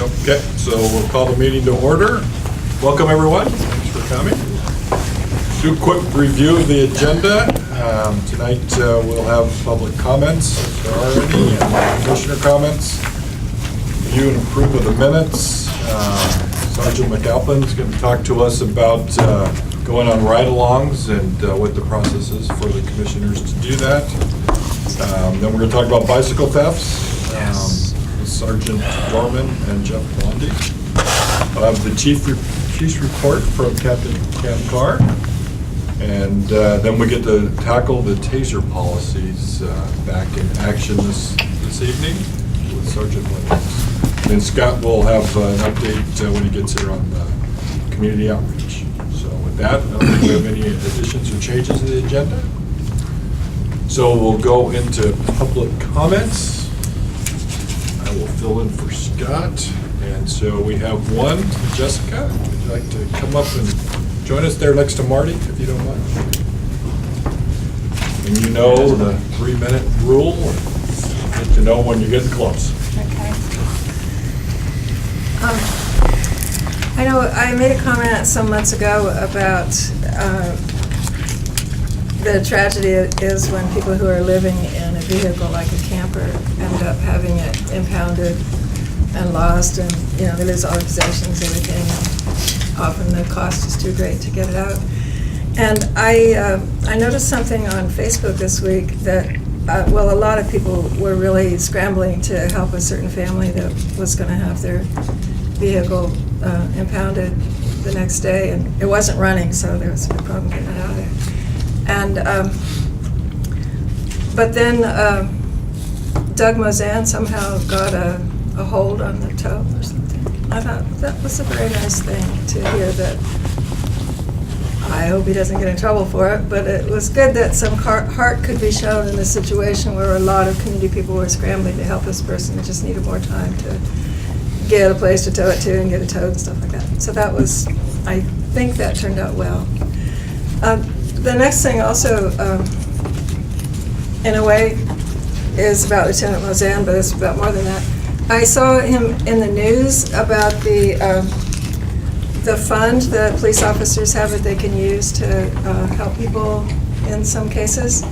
Okay, so we'll call the meeting to order. Welcome, everyone. Thanks for coming. Do a quick review of the agenda. Tonight we'll have public comments, if there are any, and commissioner comments. Review and approve of the minutes. Sergeant McAlpin is going to talk to us about going on ride-alongs and what the process is for the commissioners to do that. Then we're going to talk about bicycle thefts. With Sergeant Dorman and Jeff Blondie. I'll have the chief's report from Captain Cam Carr. And then we get to tackle the taser policies back in action this evening with Sergeant Williams. And Scott will have an update when he gets here on community outreach. So with that, I don't think we have any additions or changes to the agenda. So we'll go into public comments. I will fill in for Scott. And so we have one. Jessica, would you like to come up and join us there next to Marty, if you don't mind? And you know the 3-minute rule. Get to know when you're getting close. Okay. I know I made a comment some months ago about the tragedy is when people who are living in a vehicle like a camper end up having it impounded and lost, and they lose all the possessions, everything. And often the cost is too great to get it out. And I noticed something on Facebook this week that a lot of people were really scrambling to help a certain family that was going to have their vehicle impounded the next day, and it wasn't running, so there was a problem getting it out of there. And but then Doug Mozan somehow got a hold on the tow or something. I thought that was a very nice thing to hear. That I hope he doesn't get in trouble for it, but it was good that some heart could be shown in a situation where a lot of community people were scrambling to help this person that just needed more time to get a place to tow it to and get it towed and stuff like that. So that was, I think that turned out well. The next thing also, in a way, is about Lieutenant Mozan, but it's about more than that. I saw him in the news about the fund that police officers have that they can use to help people in some cases,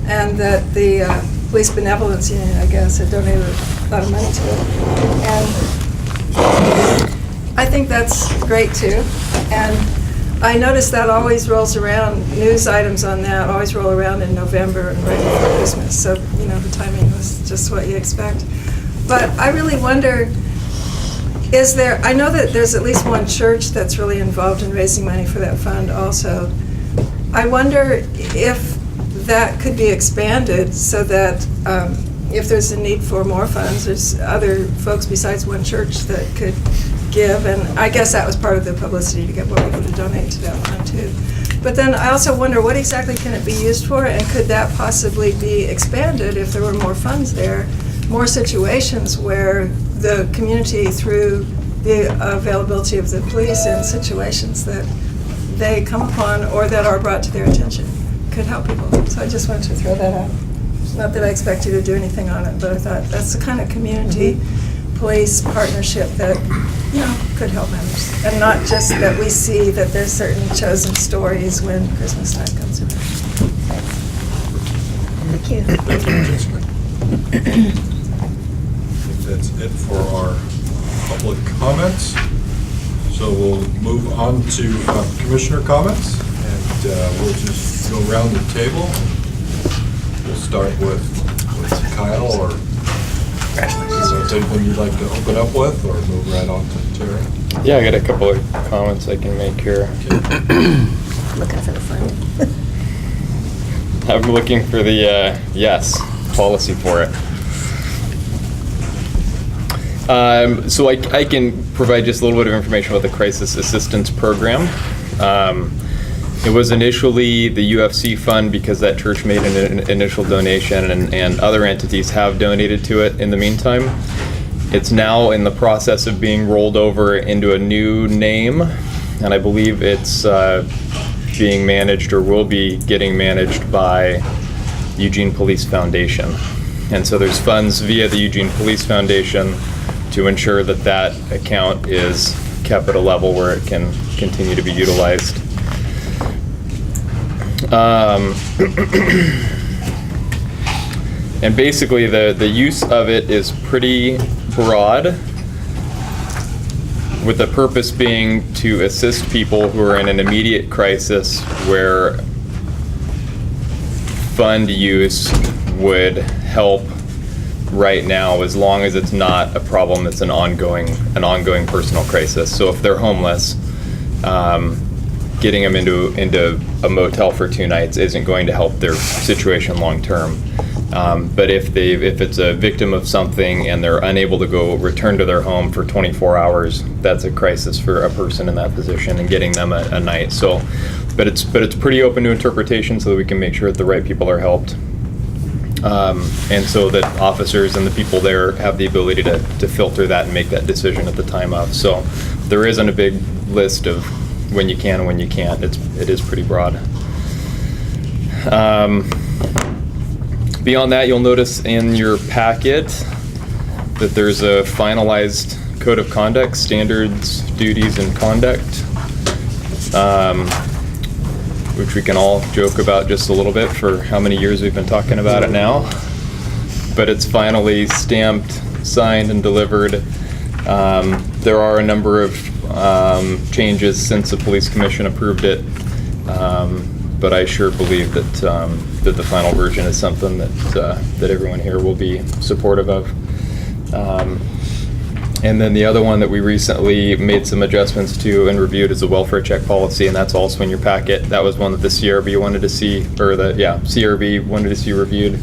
and that the Police Benevolence Union, I guess, had donated a lot of money to it. And I think that's great too. And I noticed that always rolls around, news items on that always roll around in November and right before Christmas. So, the timing was just what you expect. But I really wonder, I know that there's at least one church that's really involved in raising money for that fund also. I wonder if that could be expanded so that if there's a need for more funds, there's other folks besides one church that could give, and I guess that was part of the publicity to get more people to donate to that fund too. But then I also wonder, what exactly can it be used for, and could that possibly be expanded if there were more funds there, more situations where the community, through the availability of the police in situations that they come upon or that are brought to their attention, could help people. So I just wanted to throw that out. Not that I expect you to do anything on it, but I thought that's the kind of community police partnership that could help members, and not just that we see that there's certain chosen stories when Christmas time comes around. Thank you. Thank you, Jessica. I think that's it for our public comments. So we'll move on to commissioner comments, and we'll just go around the table. We'll start with Kyle, or is there anything you'd like to open up with, or move right on to Terry? Yeah, I got a couple of comments I can make here. Okay. Looking for the fund. I'm looking for the policy for it. So I can provide just a little bit of information about the Crisis Assistance Program. It was initially the UFC fund because that church made an initial donation, and other entities have donated to it in the meantime. It's now in the process of being rolled over into a new name, and I believe it's being managed, or will be getting managed, by Eugene Police Foundation. And so there's funds via the Eugene Police Foundation to ensure that that account is kept at a level where it can continue to be utilized. And basically the use of it is pretty broad, with the purpose being to assist people who are in an immediate crisis where fund use would help right now, as long as it's not a problem that's an ongoing personal crisis. So if they're homeless, getting them into a motel for 2 nights isn't going to help their situation long term. But if it's a victim of something and they're unable to return to their home for 24 hours, that's a crisis for a person in that position, and getting them a night. So, but it's pretty open to interpretation, so that we can make sure that the right people are helped. And so that officers and the people there have the ability to filter that and make that decision at the time of. So there isn't a big list of when you can and when you can't. It is pretty broad. Beyond that, you'll notice in your packet that there's a finalized code of conduct, standards, duties, and conduct, which we can all joke about just a little bit for how many years we've been talking about it now. But it's finally stamped, signed, and delivered. There are a number of changes since the police commission approved it, but I sure believe that that the final version is something that everyone here will be supportive of. And then the other one that we recently made some adjustments to and reviewed is the welfare check policy, and that's also in your packet. That was one that the CRB wanted to see, CRB wanted to see reviewed.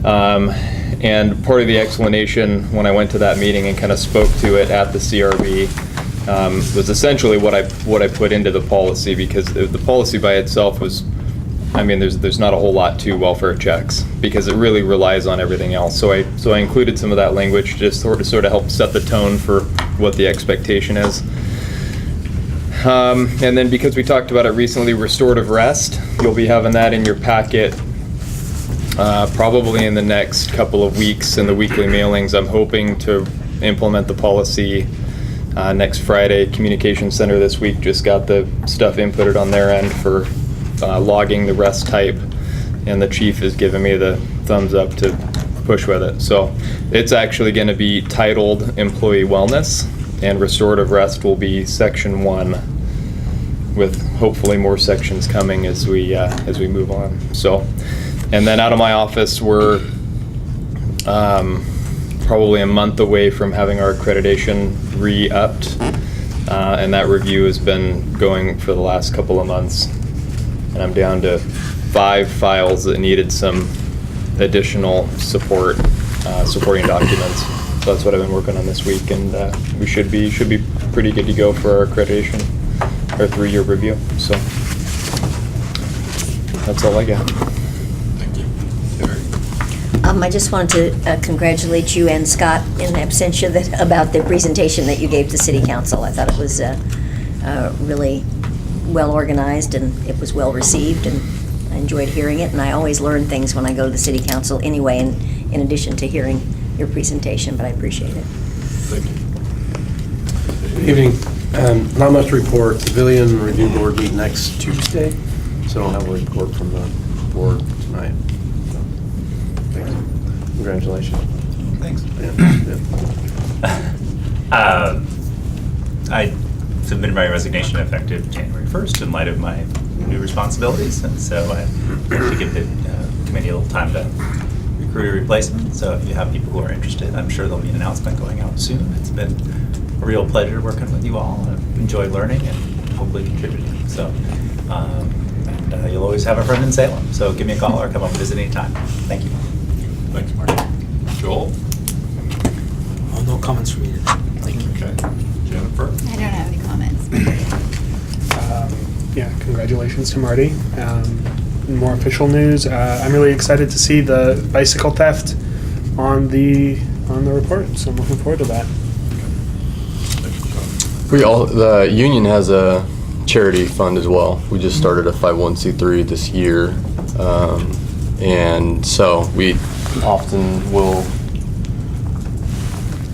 And part of the explanation when I went to that meeting and kind of spoke to it at the CRB was essentially what I put into the policy, because the policy by itself was, I mean, there's not a whole lot to welfare checks, because it really relies on everything else. So I included some of that language just to sort of help set the tone for what the expectation is. And then, because we talked about it recently, restorative rest, you'll be having that in your packet probably in the next couple of weeks in the weekly mailings. I'm hoping to implement the policy next Friday. Communication Center this week just got the stuff inputted on their end for logging the rest type, and the chief has given me the thumbs up to push with it. So it's actually going to be titled Employee Wellness, and restorative rest will be section 1, with hopefully more sections coming as we move on. So, and then out of my office, we're probably a month away from having our accreditation re-upped, and that review has been going for the last couple of months, and I'm down to 5 files that needed some additional supporting documents. So that's what I've been working on this week, and we should be pretty good to go for our accreditation, our 3-year review. So that's all I got. Thank you. Derek? I just wanted to congratulate you and Scott in absentia about the presentation that you gave to City Council. I thought it was really well organized, and it was well received, and I enjoyed hearing it. And I always learn things when I go to the City Council anyway, and in addition to hearing your presentation, but I appreciate it. Thank you. Good evening. Not much to report. Civilian Review Board meet next Tuesday, so I'll have a report from the board tonight. So, thanks. Congratulations. Thanks. Yeah. I submitted my resignation effective January 1st in light of my new responsibilities, and so I want to give the committee a little time to recruit a replacement. So if you have people who are interested, I'm sure there'll be an announcement going out soon. It's been a real pleasure working with you all. I've enjoyed learning and hopefully contributing. So, and you'll always have a friend in Salem. So give me a call or come up and visit anytime. Thank you. Thanks, Marty. Joel? Oh, no comments from me today. Thank you. Okay. Jennifer? I don't have any comments. Yeah, congratulations to Marty. More official news. I'm really excited to see the bicycle theft on the report, so I'm looking forward to that. The union has a charity fund as well. We just started a 501c3 this year, and so we often will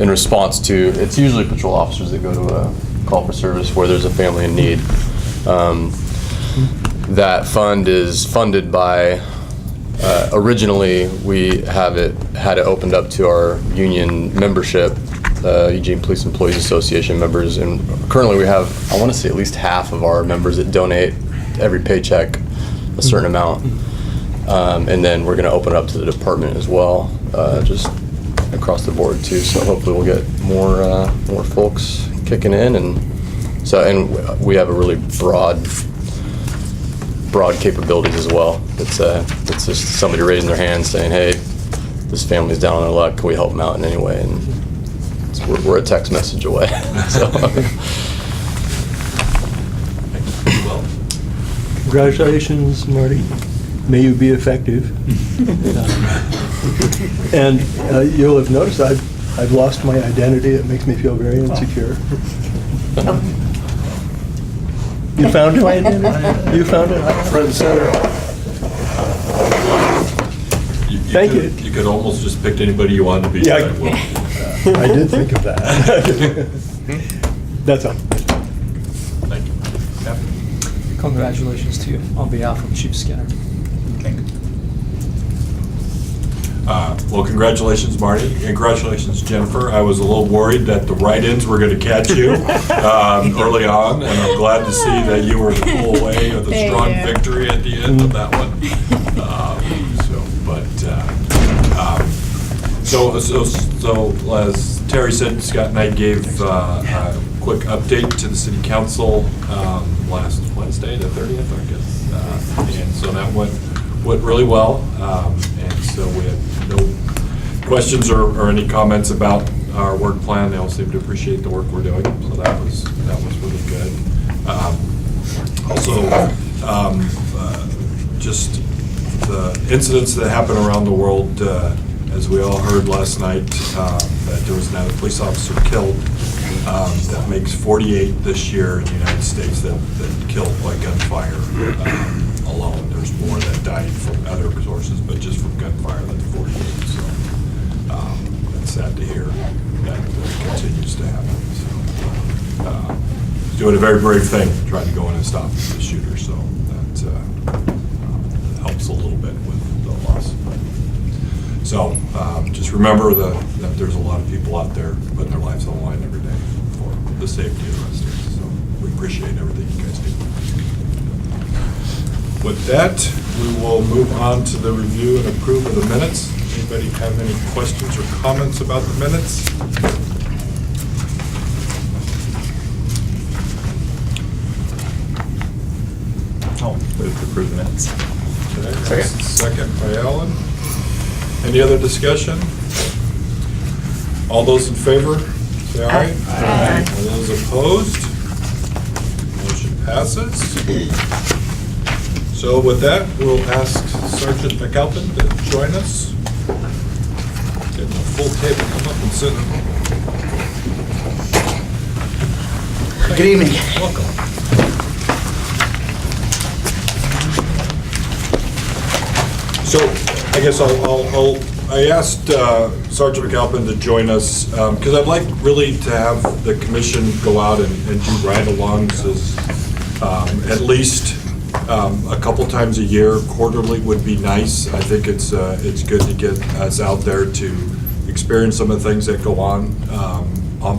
in response to, it's usually patrol officers that go to a call for service where there's a family in need. That fund is funded by, originally we had it opened up to our union membership, Eugene Police Employees Association members, and currently we have, I want to say, at least half of our members that donate every paycheck a certain amount. And then we're going to open it up to the department as well, just across the board too. So hopefully we'll get more folks kicking in, and we have a really broad capabilities as well. It's just somebody raising their hand saying, "Hey, this family's down on their luck. Can we help them out in any way?" And we're a text message away. So. Congratulations, Marty. May you be effective. And you'll have noticed I've lost my identity. It makes me feel very insecure. You found my identity? You found it? Front and center. Thank you. You could almost just pick anybody you wanted to be. Yeah, I did think of that. That's all. Thank you. Yep. Congratulations to you on behalf of Chief Skinner. Thank you. Well, congratulations, Marty. Congratulations, Jennifer. I was a little worried that the write-ins were going to catch you early on, and I'm glad to see that you were to pull away with a strong victory at the end of that one. So as Terry said, Scott and I gave a quick update to the City Council last Wednesday, the 30th, I guess, and so that went really well, and so we had no questions or any comments about our work plan. They all seem to appreciate the work we're doing, so that was really good. Just the incidents that happen around the world, as we all heard last night, that there was now a police officer killed. That makes 48 this year in the United States that killed by gunfire alone. There's more that died from other sources, but just from gunfire, that's 48. So that's sad to hear that continues to happen. So he's doing a very brave thing, trying to go in and stop the shooter. So that helps a little bit with the loss. So just remember that there's a lot of people out there putting their lives on the line every day for the safety of residents. So we appreciate everything you guys do. With that, we will move on to the review and approve of the minutes. Anybody have any questions or comments about the minutes? I'll move to approve the minutes. Okay. Second by Alan. Any other discussion? All those in favor, say aye. Aye. All those opposed? Motion passes. So with that, we'll ask Sergeant McAlpin to join us. Get the full table, come up and sit. Good evening. Welcome. So I guess I asked Sergeant McAlpin to join us because I'd like really to have the commission go out and do ride-alongs at least a couple times a year. Quarterly would be nice. I think it's good to get us out there to experience some of the things that go on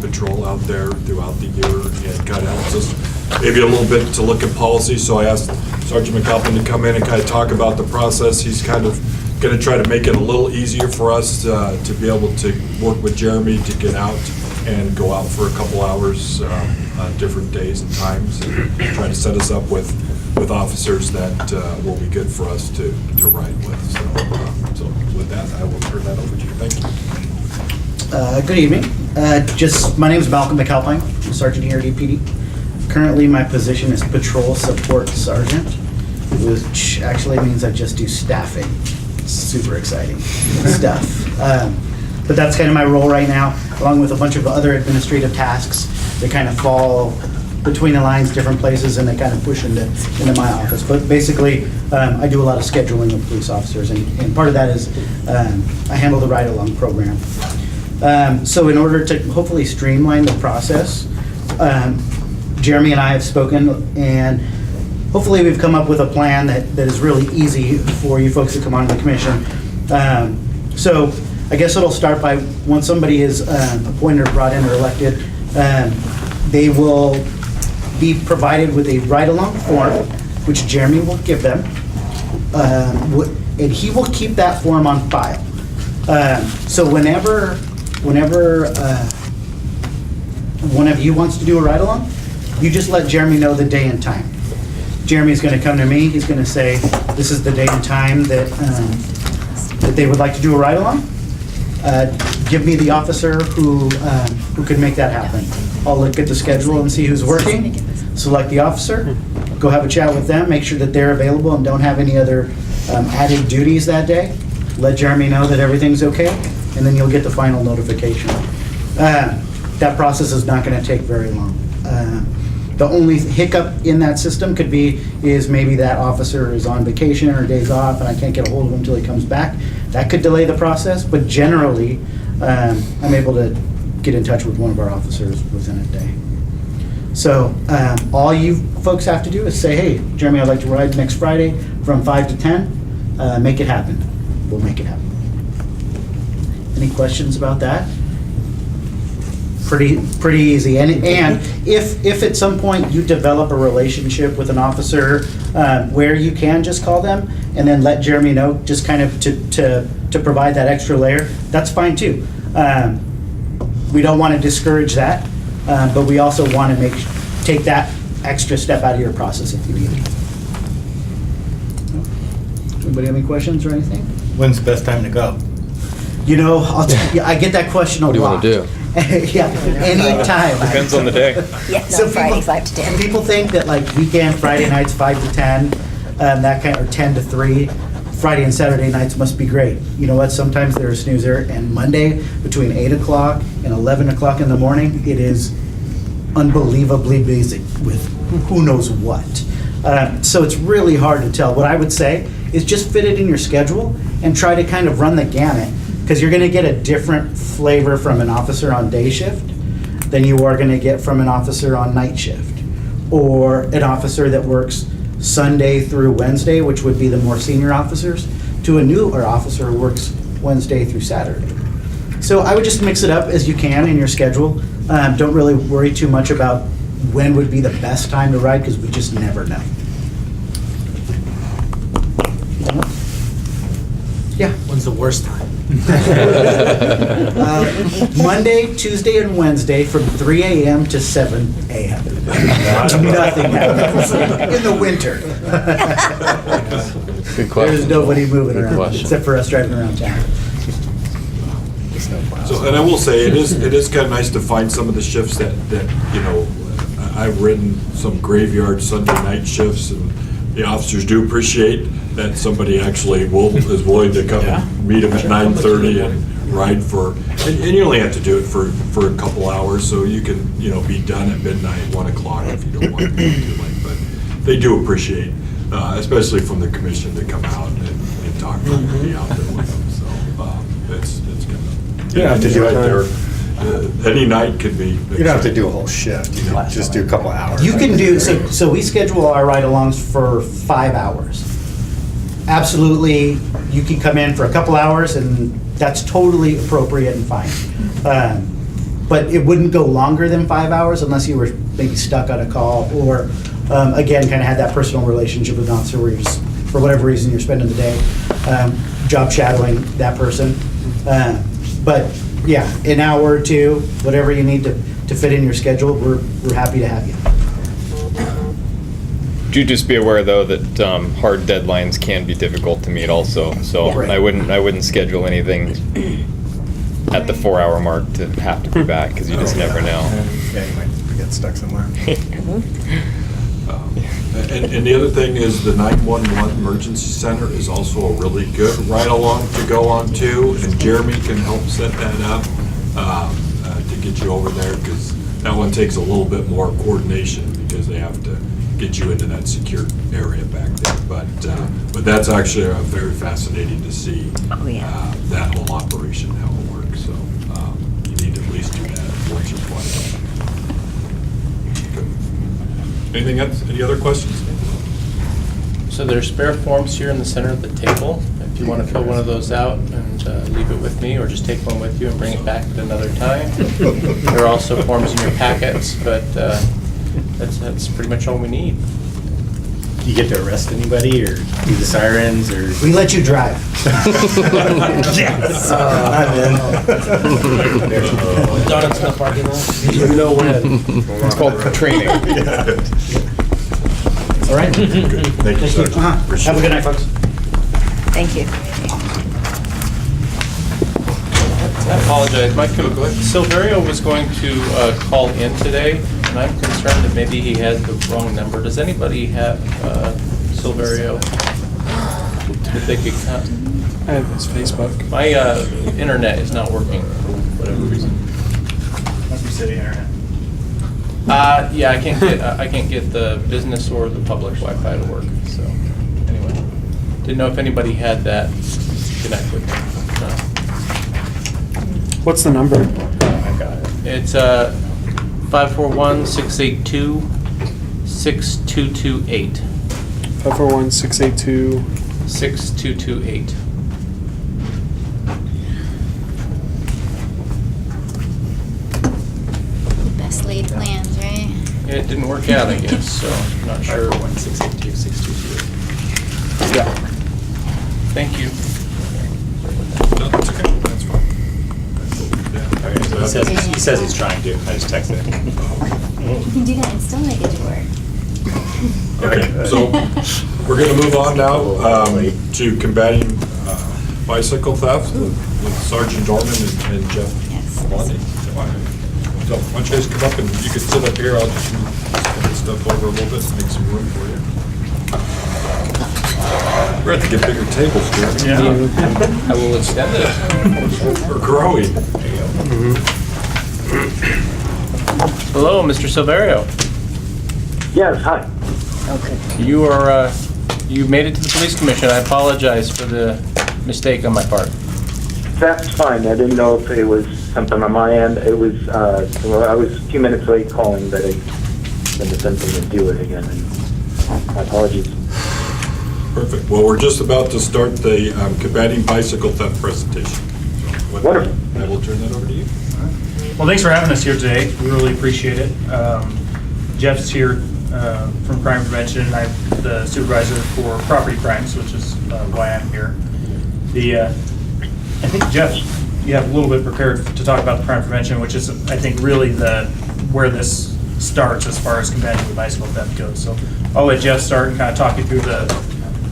patrol out there throughout the year, and kind of helps us maybe a little bit to look at policy. So I asked Sergeant McAlpin to come in and kind of talk about the process. He's kind of going to try to make it a little easier for us to be able to work with Jeremy to get out and go out for a couple hours on different days and times, and try to set us up with officers that will be good for us to ride with. So with that, I will turn that over to you. Thank you. Good evening. My name is Malcolm McAlpine. I'm a sergeant here at EPD. Currently, my position is Patrol Support Sergeant, which actually means I just do staffing. It's super exciting stuff. But that's kind of my role right now, along with a bunch of other administrative tasks that kind of fall between the lines, different places, and they kind of push into my office. But basically, I do a lot of scheduling of police officers, and part of that is I handle the ride-along program. So in order to hopefully streamline the process, Jeremy and I have spoken, and hopefully we've come up with a plan that is really easy for you folks to come on to the commission. So I guess it'll start by, once somebody is appointed or brought in or elected, they will be provided with a ride-along form, which Jeremy will give them. And he will keep that form on file. So whenever one of you wants to do a ride-along, you just let Jeremy know the day and time. Jeremy's going to come to me, he's going to say, this is the day and time that they would like to do a ride-along. Give me the officer who could make that happen. I'll look at the schedule and see who's working, select the officer, go have a chat with them, make sure that they're available and don't have any other added duties that day. Let Jeremy know that everything's okay, and then you'll get the final notification. That process is not going to take very long. The only hiccup in that system is maybe that officer is on vacation or days off and I can't get a hold of him until he comes back. That could delay the process, but generally, I'm able to get in touch with one of our officers within a day. So all you folks have to do is say, hey, Jeremy, I'd like to ride next Friday from 5 to 10. Make it happen. We'll make it happen. Any questions about that? Pretty easy. And if at some point you develop a relationship with an officer where you can just call them and then let Jeremy know, just kind of to provide that extra layer, that's fine too. We don't want to discourage that, but we also want to take that extra step out of your process if you need it. Anybody have any questions or anything? When's the best time to go? You know, I get that question a lot. What do you want to do? Yeah, anytime. Depends on the day. Yeah, So no, Friday, people- 5 to 10. People think that like weekend, Friday nights, 5 to 10, that kind, or 10 to 3, Friday and Saturday nights must be great. You know what, sometimes they're a snoozer, and Monday, between 8 o'clock and 11 o'clock in the morning, it is unbelievably busy with who knows what. So it's really hard to tell. What I would say is just fit it in your schedule and try to kind of run the gamut, because you're going to get a different flavor from an officer on day shift than you are going to get from an officer on night shift, or an officer that works Sunday through Wednesday, which would be the more senior officers, to a newer officer who works Wednesday through Saturday. So I would just mix it up as you can in your schedule. Don't really worry too much about when would be the best time to ride, because we just never know. Yeah. When's the worst time? Monday, Tuesday, and Wednesday from 3 a.m. to 7 a.m. Nothing happens in the winter. Good question. There's nobody moving Good around question. except for us driving around town. So, and I will say, it is kind of nice to find some of the shifts that, you know, I've ridden some graveyard Sunday night shifts, and the officers do appreciate that somebody actually is willing to come and meet them at 9:30 and ride for, and you only have to do it for a couple hours, so you can, you know, be done at midnight, 1 o'clock if you don't want to be too late. But they do appreciate, especially from the commission, to come out and talk to them and be out there with them. So it's kind of. You don't have to do right it. there. Any night could be. You don't have to do a whole shift, you know, just do a couple hours. You can do, so we schedule our ride-alongs for 5 hours. Absolutely, you can come in for a couple hours, and that's totally appropriate and fine. But it wouldn't go longer than 5 hours unless you were maybe stuck on a call, or, again, kind of had that personal relationship with an officer where you're just, for whatever reason, you're spending the day job shadowing that person. But yeah, an hour or two, whatever you need to fit in your schedule, we're happy to have you. Do just be aware, though, that hard deadlines can be difficult to meet also. So Yeah. I wouldn't schedule anything at the 4-hour mark to have to be back, because you just never know. Yeah, you might get stuck somewhere. And the other thing is the 911 Emergency Center is also a really good ride-along to go on too, and Jeremy can help set that up to get you over there, because that one takes a little bit more coordination, because they have to get you into that secure area back there. But that's actually very fascinating to see Oh, yeah. that whole operation, how it works. So Anything else? Any other questions? So there's spare forms here in the center of the table. If you want to fill one of those out and leave it with me, or just take one with you and bring it back at another time. There are also forms in your packets, but that's pretty much all we need. You get to arrest anybody or do the sirens or? We let you drive. Yes. I'm in. Donuts in the parking lot. You know when. It's called training. All right. Thank you, Sergeant. Have a good night, folks. Thank you. I apologize. Silverio was going to call in today, and I'm concerned that maybe he had the wrong number. Does anybody have Silverio that they could contact? I have his Facebook. My internet is not working for whatever reason. Must be city internet. Yeah, I can't get the business or the public Wi-Fi to work. So anyway, didn't know if anybody had that connect with me. No. What's the number? I got it. It's 541-682-6228. 541-682. 6228. Best laid plans, right? It didn't work out, I guess, so I'm not sure. 541-682-6228. Yeah. Thank you. No, that's okay. That's fine. He says he's trying to. I just texted him. You can do that and still make it work. Okay, so we're going to move on now to combating bicycle theft with Sergeant Dorman and Jeff Bondi. So why don't you guys come up and you can sit up here. I'll just move this stuff over a little bit and make some room for you. We're going to get bigger tables here. I will extend it. We're growing. Hello, Mr. Silverio. Yes, hi. Okay. You made it to the police commission. I apologize for the mistake on my part. That's fine. I didn't know if it was something on my end. It was, I was a few minutes late calling, but I didn't have something to do it again. And my apologies. Perfect. Well, we're just about to start the combating bicycle theft presentation. Wonderful. I will turn that over to you. Well, thanks for having us here today. We really appreciate it. Jeff's here from Crime Prevention, and I'm the supervisor for property crimes, which is why I'm here. I think, Jeff, you have a little bit prepared to talk about the crime prevention, which is, I think, really where this starts as far as combating the bicycle theft goes. So I'll let Jeff start and kind of talk you through the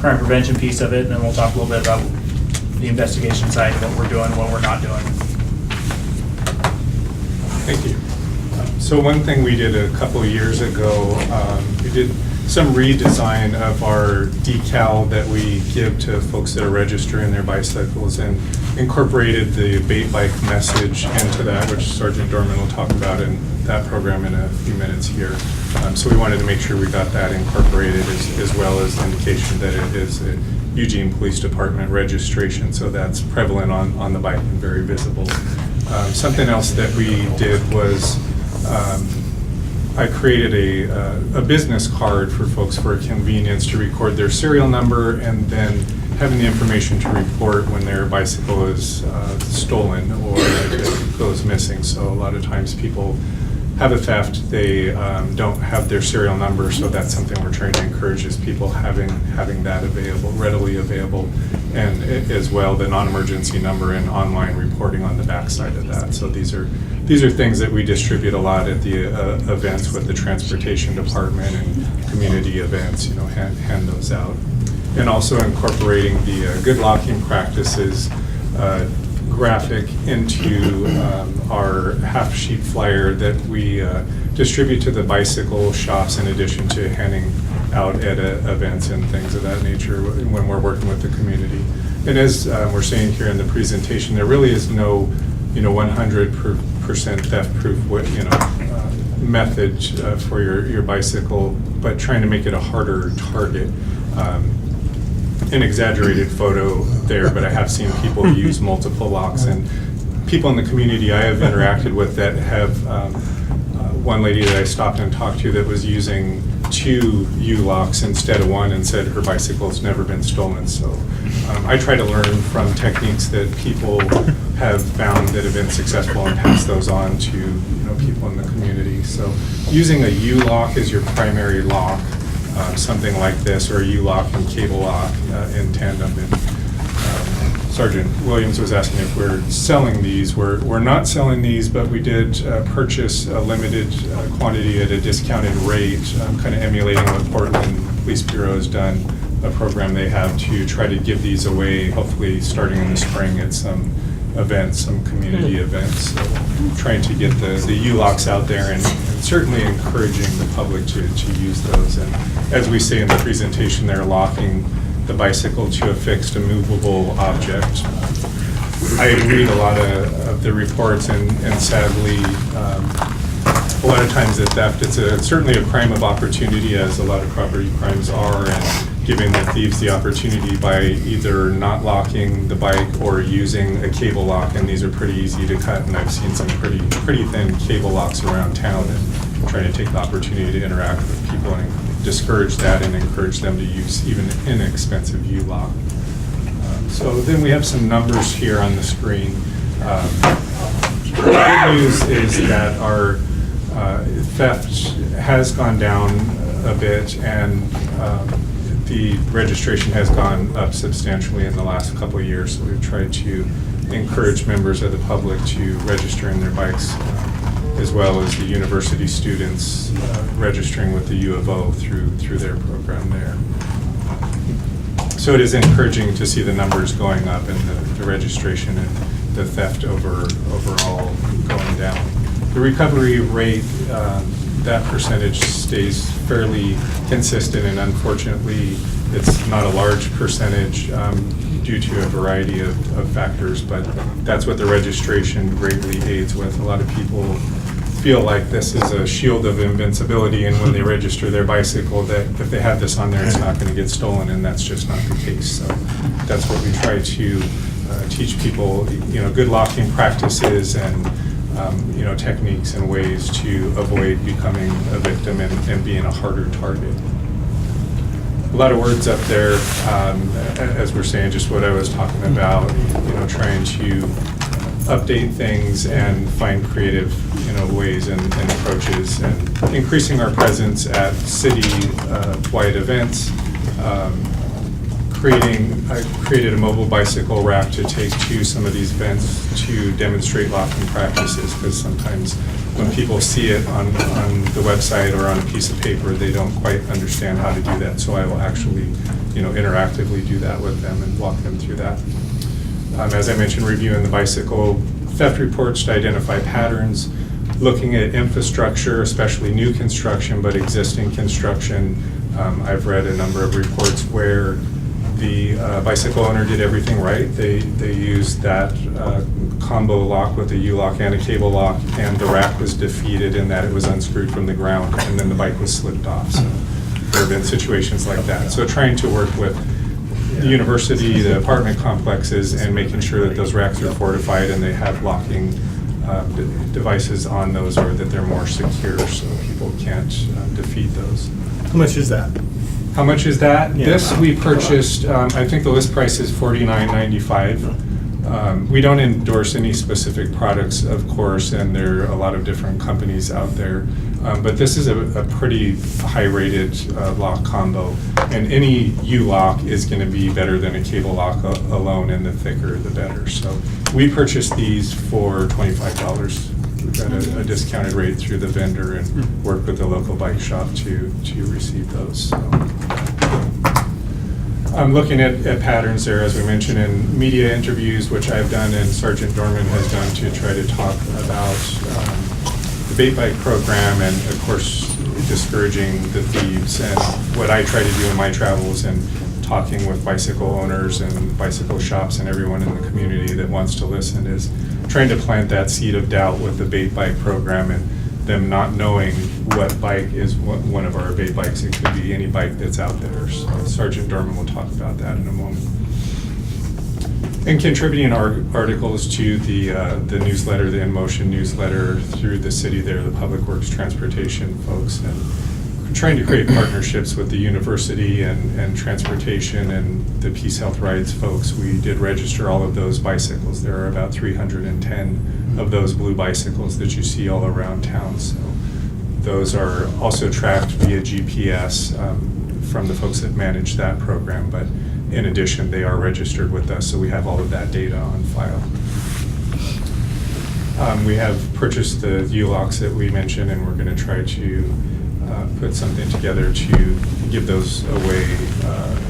crime prevention piece of it, and then we'll talk a little bit about the investigation side, what we're doing, what we're not doing. Thank you. So one thing we did a couple of years ago, we did some redesign of our decal that we give to folks that are registering their bicycles and incorporated the Bait Bike message into that, which Sergeant Dorman will talk about in that program in a few minutes here. So we wanted to make sure we got that incorporated as well as the indication that it is a Eugene Police Department registration, so that's prevalent on the bike and very visible. Something else that we did was I created a business card for folks for convenience to record their serial number and then having the information to report when their bicycle is stolen or it goes missing. So a lot of times people have a theft, they don't have their serial number, so that's something we're trying to encourage is people having that available, readily available, and as well the non-emergency number and online reporting on the backside of that. So these are things that we distribute a lot at the events with the transportation department and community events, hand those out. And also incorporating the good locking practices graphic into our half sheet flyer that we distribute to the bicycle shops in addition to handing out at events and things of that nature when we're working with the community. And as we're saying here in the presentation, there really is no 100% theft proof method for your bicycle, but trying to make it a harder target. An exaggerated photo there, but I have seen people use multiple locks, and people in the community I have interacted with that have one lady that I stopped and talked to that was using 2 U-locks instead of 1 and said her bicycle's never been stolen. So I try to learn from techniques that people have found that have been successful and pass those on to people in the community. So using a U-lock as your primary lock, something like this, or a U-lock and cable lock in tandem. And Sergeant Williams was asking if we're selling these. We're not selling these, but we did purchase a limited quantity at a discounted rate, kind of emulating what Portland Police Bureau has done, a program they have to try to give these away, hopefully starting in the spring at some events, some community events. So trying to get the U-locks out there and certainly encouraging the public to use those. And as we say in the presentation, they're locking the bicycle to a fixed, immovable object. I read a lot of the reports, and sadly, a lot of times the theft, it's certainly a crime of opportunity, as a lot of property crimes are, and giving the thieves the opportunity by either not locking the bike or using a cable lock, and these are pretty easy to cut, and I've seen some pretty thin cable locks around town, and trying to take the opportunity to interact with people and discourage that and encourage them to use even inexpensive U-lock. So then we have some numbers here on the screen. The good news is that our theft has gone down a bit, and the registration has gone up substantially in the last couple of years. So we've tried to encourage members of the public to register in their bikes, as well as the university students registering with the U of O through their program there. So it is encouraging to see the numbers going up and the registration and the theft overall going down. The recovery rate, that percentage stays fairly consistent, and unfortunately it's not a large percentage due to a variety of factors, but that's what the registration greatly aids with. A lot of people feel like this is a shield of invincibility, and when they register their bicycle, that if they have this on there, it's not going to get stolen, and that's just not the case. So that's what we try to teach people, good locking practices and techniques and ways to avoid becoming a victim and being a harder target. A lot of words up there, as we're saying, just what I was talking about, trying to update things and find creative, ways and approaches, and increasing our presence at city-wide events. I created a mobile bicycle rack to take to some of these events to demonstrate locking practices, because sometimes when people see it on the website or on a piece of paper, they don't quite understand how to do that. So I will actually, interactively do that with them and walk them through that. As I mentioned, reviewing the bicycle theft reports to identify patterns, looking at infrastructure, especially new construction, but existing construction. I've read a number of reports where the bicycle owner did everything right. They used that combo lock with a U-lock and a cable lock, and the rack was defeated in that it was unscrewed from the ground, and then the bike was slipped off. So there have been situations like that. So trying to work with the university, the apartment complexes, and making sure that those racks are fortified and they have locking devices on those, or that they're more secure so people can't defeat those. How much is that? How much is that? Yeah. This we purchased, I think the list price is $49.95. We don't endorse any specific products, of course, and there are a lot of different companies out there. But this is a pretty high-rated lock combo, and any U-lock is going to be better than a cable lock alone, and the thicker the better. So we purchased these for $25. We got a discounted rate through the vendor and worked with the local bike shop to receive those. So I'm looking at patterns there, as we mentioned, in media interviews, which I've done and Sergeant Dorman has done, to try to talk about the bait bike program and, of course, discouraging the thieves. And what I try to do in my travels and talking with bicycle owners and bicycle shops and everyone in the community that wants to listen is trying to plant that seed of doubt with the bait bike program and them not knowing what bike is one of our bait bikes. It could be any bike that's out there. So Sergeant Dorman will talk about that in a moment. And contributing our articles to the newsletter, the In Motion newsletter through the city there, the Public Works Transportation folks, and trying to create partnerships with the university and transportation and the Peace Health Rides folks. We did register all of those bicycles. There are about 310 of those blue bicycles that you see all around town. So those are also tracked via GPS from the folks that manage that program. But in addition, they are registered with us, so we have all of that data on file. We have purchased the U-locks that we mentioned, and we're going to try to put something together to give those away,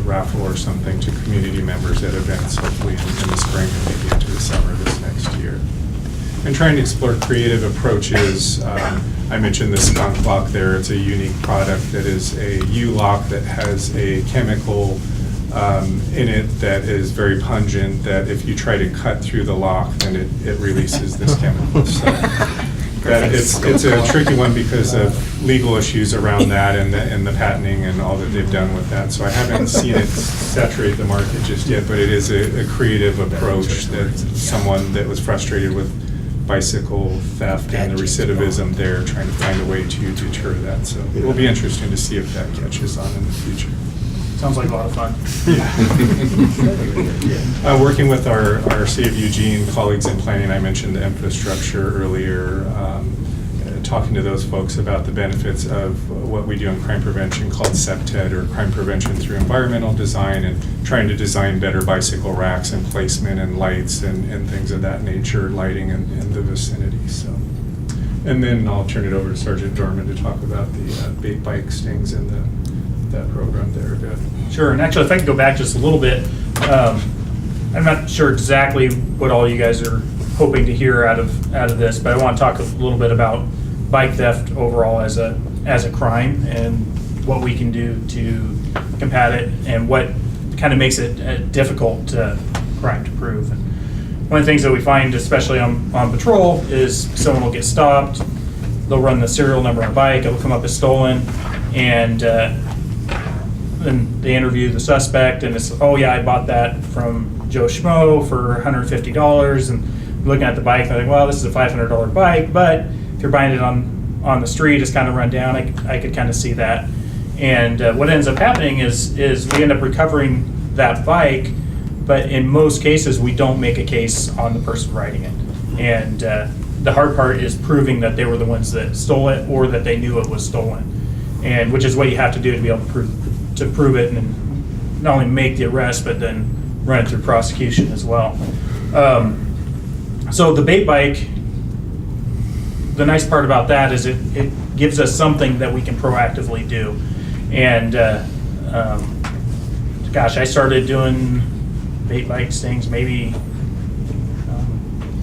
raffle or something, to community members at events, hopefully in the spring and maybe into the summer this next year. And trying to explore creative approaches. I mentioned the skunk lock there. It's a unique product that is a U-lock that has a chemical in it that is very pungent, that if you try to cut through the lock, then it releases this chemical. So it's a tricky one because of legal issues around that and the patenting and all that they've done with that. So I haven't seen it saturate the market just yet, but it is a creative approach that someone that was frustrated with bicycle theft and the recidivism there, trying to find a way to deter that. So it will be interesting to see if that catches on in the future. Sounds like a lot of fun. Working with our City of Eugene colleagues in planning, I mentioned the infrastructure earlier, talking to those folks about the benefits of what we do in crime prevention called CEPTED, or crime prevention through environmental design, and trying to design better bicycle racks and placement and lights and things of that nature, lighting in the vicinity. So, and then I'll turn it over to Sergeant Dorman to talk about the bait bike stings and that program there. Good. Sure, and actually, if I could go back just a little bit, I'm not sure exactly what all you guys are hoping to hear out of this, but I want to talk a little bit about bike theft overall as a crime and what we can do to combat it and what kind of makes it a difficult crime to prove. And one of the things that we find, especially on patrol, is someone will get stopped, they'll run the serial number on a bike, it'll come up as stolen, and then they interview the suspect, and it's, oh yeah, I bought that from Joe Schmo for $150, and looking at the bike, they're like, well, this is a $500 bike, but if you're buying it on the street, it's kind of run down, I could kind of see that. And what ends up happening is we end up recovering that bike, but in most cases, we don't make a case on the person riding it. And the hard part is proving that they were the ones that stole it, or that they knew it was stolen, and which is what you have to do to be able to prove it, and not only make the arrest, but then run it through prosecution as well. So the bait bike, the nice part about that is it gives us something that we can proactively do. And gosh, I started doing bait bike stings maybe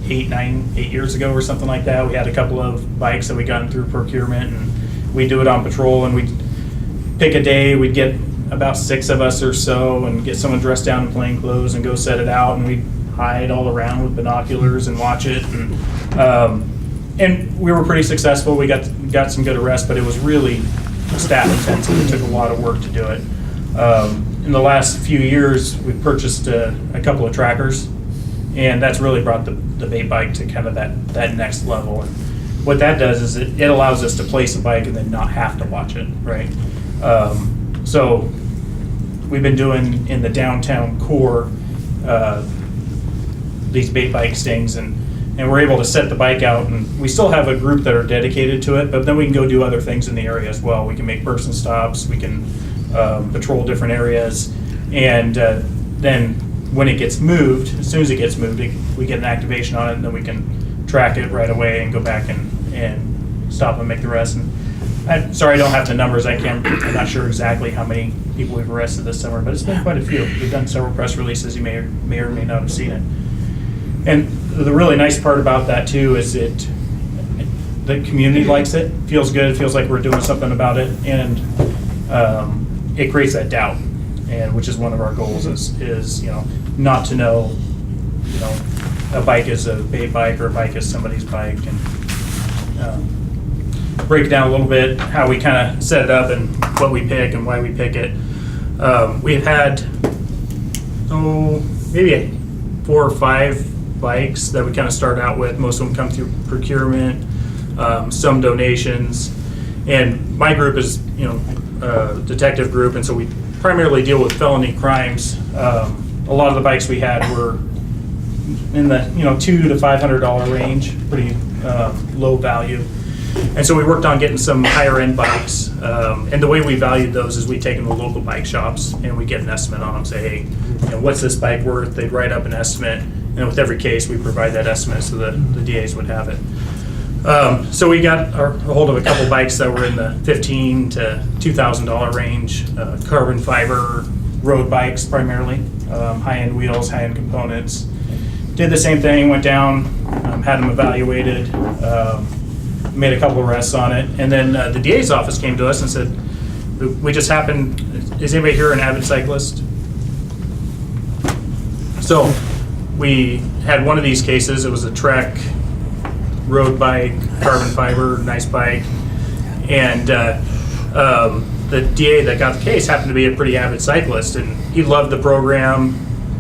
8 years ago or something like that. We had a couple of bikes that we got through procurement, and we do it on patrol, and we'd pick a day, we'd get about 6 of us or so and get someone dressed down in plain clothes and go set it out, and we'd hide all around with binoculars and watch it. And we were pretty successful. We got some good arrests, but it was really staff intensive. It took a lot of work to do it. In the last few years, we've purchased a couple of trackers, and that's really brought the bait bike to kind of that next level. And what that does is it allows us to place a bike and then not have to watch it, right? So we've been doing in the downtown core these bait bike stings, and we're able to set the bike out, and we still have a group that are dedicated to it, but then we can go do other things in the area as well. We can make person stops, we can patrol different areas, and then when it gets moved, as soon as it gets moved, we get an activation on it, and then we can track it right away and go back and stop and make the arrest. And I'm sorry, I don't have the numbers. I'm not sure exactly how many people we've arrested this summer, but it's been quite a few. We've done several press releases. You may or may not have seen it. And the really nice part about that too is the community likes it. Feels good. It feels like we're doing something about it, and it creates that doubt, and which is one of our goals is not to know a bike is a bait bike or a bike is somebody's bike, and break down a little bit how we kind of set it up and what we pick and why we pick it. We've had maybe 4 or 5 bikes that we kind of start out with. Most of them come through procurement, some donations, And my group is, detective group, and so we primarily deal with felony crimes. A lot of the bikes we had were in the, $200 to $500 range, pretty low value. And so we worked on getting some higher end bikes. And the way we valued those is we take them to local bike shops and we get an estimate on them, say, hey, what's this bike worth? They'd write up an estimate. And with every case, we provide that estimate so that the DAs would have it. So we got a hold of a couple bikes that were in the $1,500 to $2,000 range, carbon fiber road bikes primarily, high-end wheels, high-end components. Did the same thing, went down, had them evaluated, made a couple arrests on it, and then the DA's office came to us and said, we just happened, is anybody here an avid cyclist? So we had one of these cases. It was a Trek road bike, carbon fiber, nice bike, and the DA that got the case happened to be a pretty avid cyclist, and he loved the program,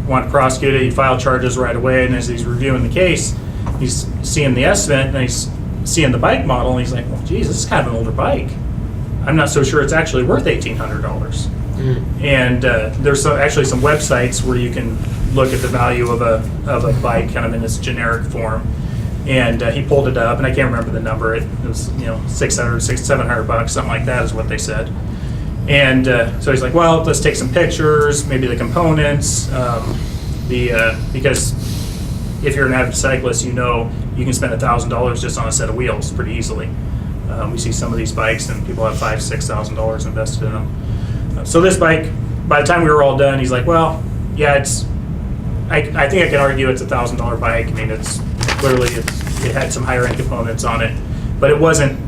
wanted to prosecute it. He filed charges right away, and as he's reviewing the case, he's seeing the estimate and he's seeing the bike model, and he's like, well, geez, this is kind of an older bike. I'm not so sure it's actually worth $1,800. And there's actually some websites where you can look at the value of a bike kind of in its generic form. And he pulled it up, and I can't remember the number. It was, $600, $700, something like that is what they said. And so he's like, well, let's take some pictures, maybe the components, because if you're an avid cyclist, you can spend $1,000 just on a set of wheels pretty easily. We see some of these bikes, and people have $5,000, $6,000 invested in them. So this bike, by the time we were all done, he's like, well, yeah, I think I can argue it's a $1,000 bike. I mean, it's clearly it had some higher end components on it, but it wasn't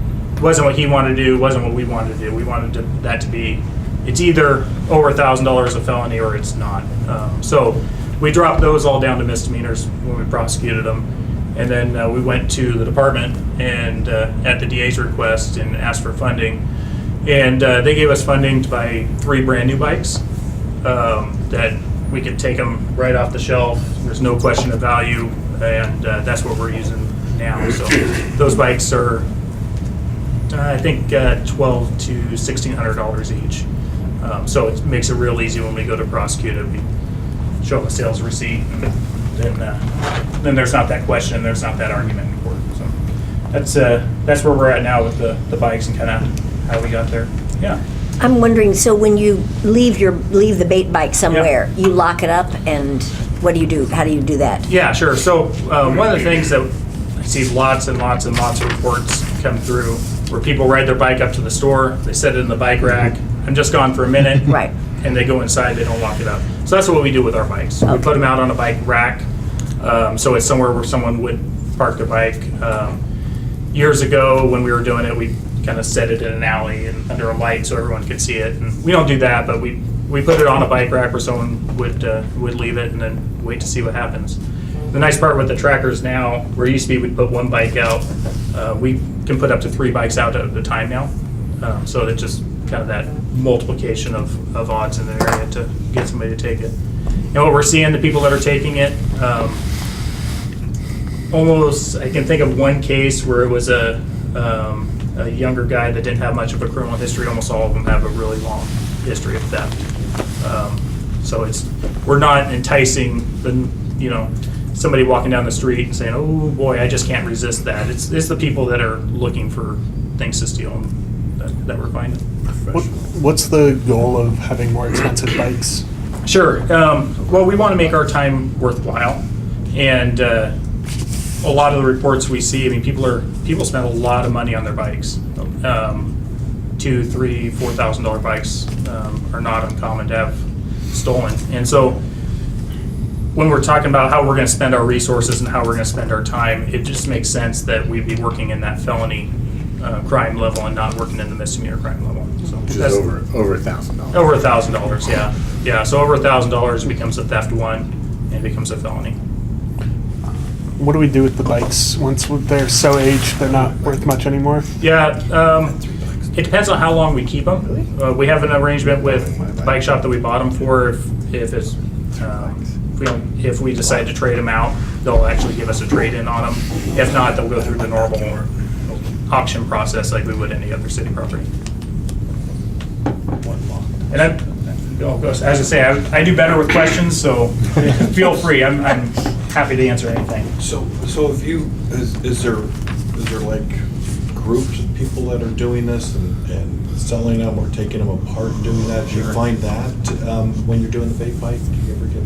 what he wanted to do, wasn't what we wanted to do. We wanted that to be, it's either over $1,000 a felony or it's not. So we dropped those all down to misdemeanors when we prosecuted them. And then we went to the department and at the DA's request and asked for funding. And they gave us funding to buy 3 brand new bikes that we could take them right off the shelf. There's no question of value, and that's what we're using now. So those bikes are, I think, $1,200 to $1,600 each. So it makes it real easy when we go to prosecute it. We show them a sales receipt, and then there's not that question, there's not that argument in court. So that's where we're at now with the bikes and kind of how we got there. Yeah. I'm wondering, so when you leave the bait bike somewhere, you lock it up, and what do you do? How do you do that? Yeah, sure. So one of the things that I see lots and lots and lots of reports come through where people ride their bike up to the store, they set it in the bike rack, I'm just gone for a minute, right? And they go inside, they don't lock it up. So that's what we do with our bikes. Okay. We put them out on a bike rack, so it's somewhere where someone would park their bike. Years ago, when we were doing it, we kind of set it in an alley and under a light so everyone could see it. And we don't do that, but we put it on a bike rack where someone would leave it and then wait to see what happens. The nice part with the trackers now, where it used to be we'd put one bike out, we can put up to 3 bikes out at a time now. So it's just kind of that multiplication of odds in the area to get somebody to take it. And what we're seeing, the people that are taking it, almost, I can think of one case where it was a younger guy that didn't have much of a criminal history. Almost all of them have a really long history of theft. So we're not enticing somebody walking down the street and saying, oh boy, I just can't resist that. It's the people that are looking for things to steal that we're finding. What's the goal of having more expensive bikes? Sure. Well, we want to make our time worthwhile, and a lot of the reports we see, I mean, people spend a lot of money on their bikes. $2,000, $3,000, $4,000 bikes are not uncommon to have stolen, and so when we're talking about how we're going to spend our resources and how we're going to spend our time, it just makes sense that we'd be working in that felony crime level and not working in the misdemeanor crime level. So which is over $1,000. Over $1,000, yeah. So over $1,000 becomes a theft 1 and becomes a felony. What do we do with the bikes once they're so aged they're not worth much anymore? Yeah, it depends on how long we keep them. We have an arrangement with the bike shop that we bought them for. If we decide to trade them out, they'll actually give us a trade-in on them. If not, they'll go through the normal auction process like we would any other city property. And as I say, I do better with questions, so feel free. I'm happy to answer anything. So if you, is there like groups of people that are doing this and selling them or taking them apart and doing that? Do you find that when you're doing the bait bike? Do you ever get?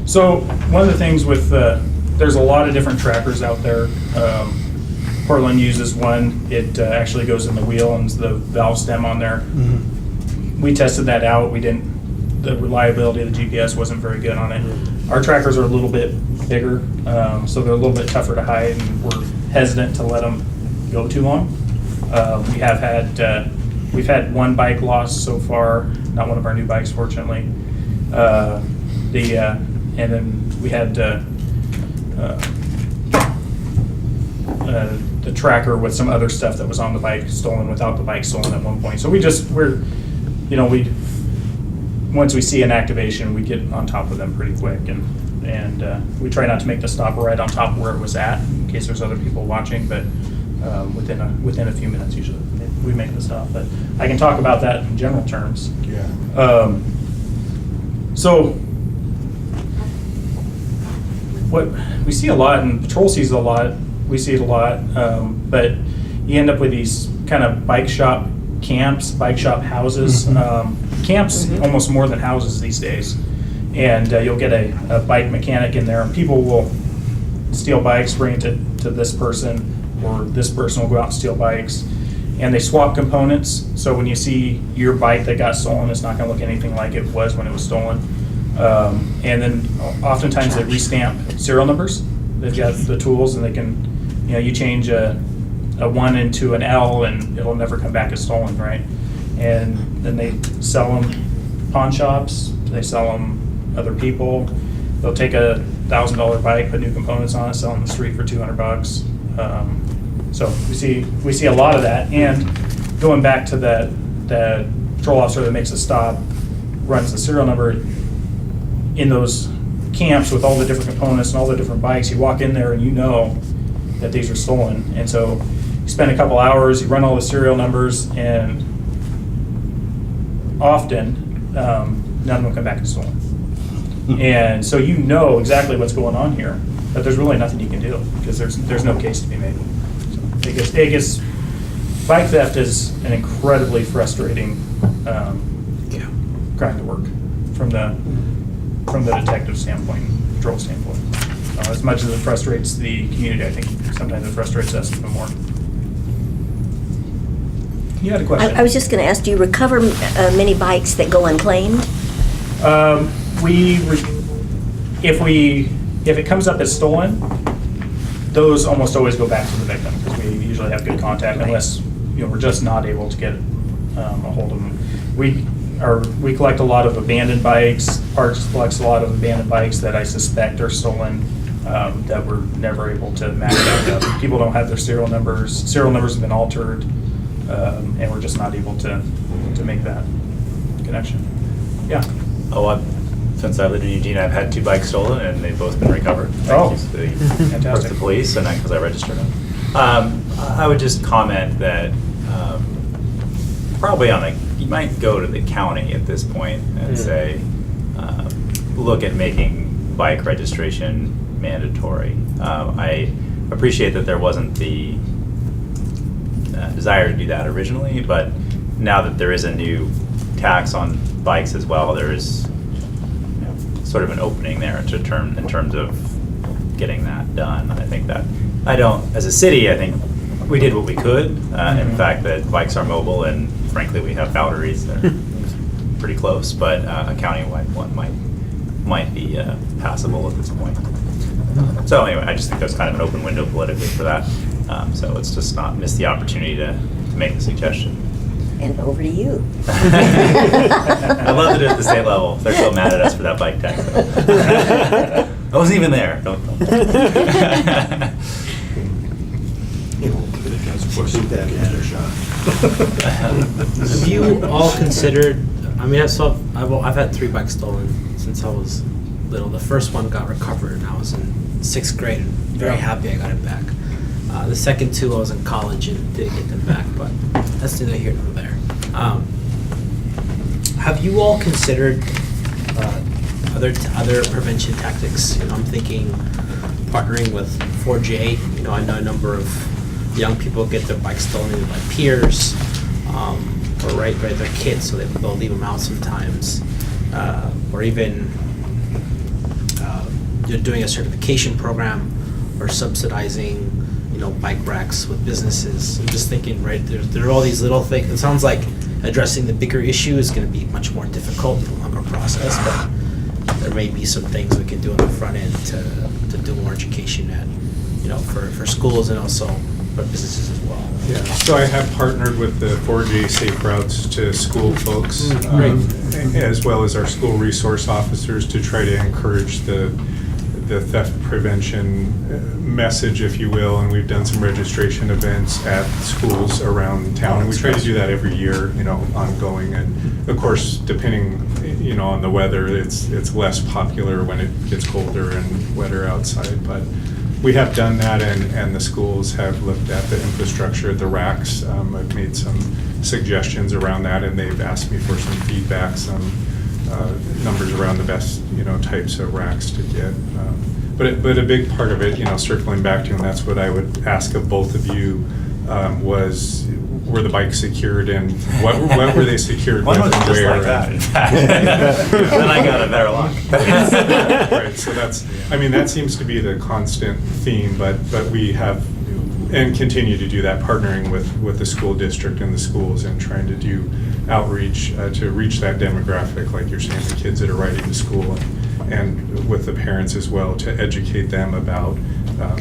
So one of the things with, there's a lot of different trackers out there. Portland uses one. It actually goes in the wheel and the valve stem on there. We tested that out. The reliability of the GPS wasn't very good on it. Our trackers are a little bit bigger, so they're a little bit tougher to hide, and we're hesitant to let them go too long. We've had one bike lost so far, not one of our new bikes, fortunately. And then we had the tracker with some other stuff that was on the bike stolen without the bike stolen at one point. So once we see an activation, we get on top of them pretty quick, and we try not to make the stop right on top of where it was at in case there's other people watching, but within a few minutes usually we make the stop. But I can talk about that in general terms. Yeah. So what we see a lot, and Patrol sees a lot, we see it a lot, but you end up with these kind of bike shop camps, bike shop houses. Camps almost more than houses these days. And you'll get a bike mechanic in there, and people will steal bikes, bring it to this person, or this person will go out and steal bikes. And they swap components, so when you see your bike that got stolen, it's not going to look anything like it was when it was stolen. And then oftentimes they restamp serial numbers. They've got the tools, and they can, you change a 1 into an L, and it'll never come back as stolen, right? And then they sell them pawn shops, they sell them other people. They'll take a $1,000 bike, put new components on it, sell it on the street for $200. So we see a lot of that. And going back to that patrol officer that makes a stop, runs the serial number in those camps with all the different components and all the different bikes. You walk in there and you know that these are stolen. And so you spend a couple hours, you run all the serial numbers, and often none of them come back as stolen. And so you know exactly what's going on here, but there's really nothing you can do because there's no case to be made. So it gets bike theft is an incredibly frustrating crime to work from the detective standpoint, patrol standpoint. As much as it frustrates the community, I think sometimes it frustrates us even more. You had a question. I was just going to ask, do you recover many bikes that go unclaimed? If it comes up as stolen, those almost always go back to the victim because we usually have good contact, unless we're just not able to get a hold of them. We collect a lot of abandoned bikes. Parks collects a lot of abandoned bikes that I suspect are stolen that we're never able to match up. People don't have their serial numbers. Serial numbers have been altered, and we're just not able to make that connection. Yeah. Since I lived in Eugene, I've had 2 bikes stolen, and they've both been recovered. Thank you to fantastic. The police, and because I registered them. I would just comment that probably you might go to the county at this point and say, look at making bike registration mandatory. I appreciate that there wasn't the desire to do that originally, but now that there is a new tax on bikes as well, there is sort of an opening there in terms of getting that done. I think that as a city, I think we did what we could. In fact, that bikes are mobile, and frankly, we have boundaries that are pretty close, but a countywide one might be passable at this point. So anyway, I just think there's kind of an open window politically for that. So let's just not miss the opportunity to make the suggestion. And over to you. I'd love to do it at the state level. They're so mad at us for that bike tax. I wasn't even there. Don't. Have you all considered? I mean, I've had 3 bikes stolen since I was little. The first one got recovered, and I was in 6th grade, and very happy I got it back. The second two, I was in college and didn't get them back, but that's neither here nor there. Have you all considered other prevention tactics? You know, I'm thinking partnering with 4J. You know, I know a number of young people get their bikes stolen either by peers or right their kids, so they'll leave them out sometimes, or even you're doing a certification program or subsidizing, you know, bike racks with businesses. I'm just thinking, right, there are all these little things. It sounds like addressing the bigger issue is going to be much more difficult and a longer process, but there may be some things we can do on the front end to do more education at, you know, for schools and also for businesses as well. Yeah, so I have partnered with the 4J Safe Routes to School folks, as well as our school resource officers, to try to encourage the theft prevention message, if you will, and we've done some registration events at schools around town, and we try to do that every year, you know, ongoing. And of course, depending, you know, on the weather, it's less popular when it gets colder and wetter outside, but we have done that, and the schools have looked at the infrastructure, the racks. I've made some suggestions around that, and they've asked me for some feedback, some numbers around the best, you know, types of racks to get. But a big part of it, you know, circling back to, and that's what I would ask of both of you, was, were the bikes secured, and what were they secured with, One was and just where? like that, in fact. Then I got a better lock. Right, so that's, I mean, that seems to be the constant theme, but we have, and continue to do that, partnering with the school district and the schools and trying to do outreach to reach that demographic, like you're saying, the kids that are riding to school, and with the parents as well, to educate them about,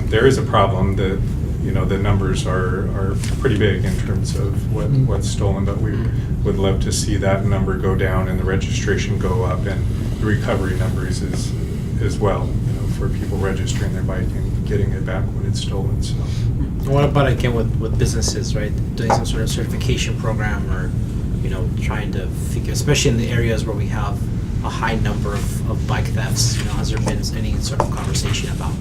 there is a problem, that, you know, the numbers are pretty big in terms of what's stolen, but we would love to see that number go down and the registration go up, and the recovery numbers as well, you know, for people registering their bike and getting it back when it's stolen, so. What about, again, with businesses, right? Doing some sort of certification program, or, you know, trying to figure, especially in the areas where we have a high number of bike thefts, you know, has there been any sort of conversation about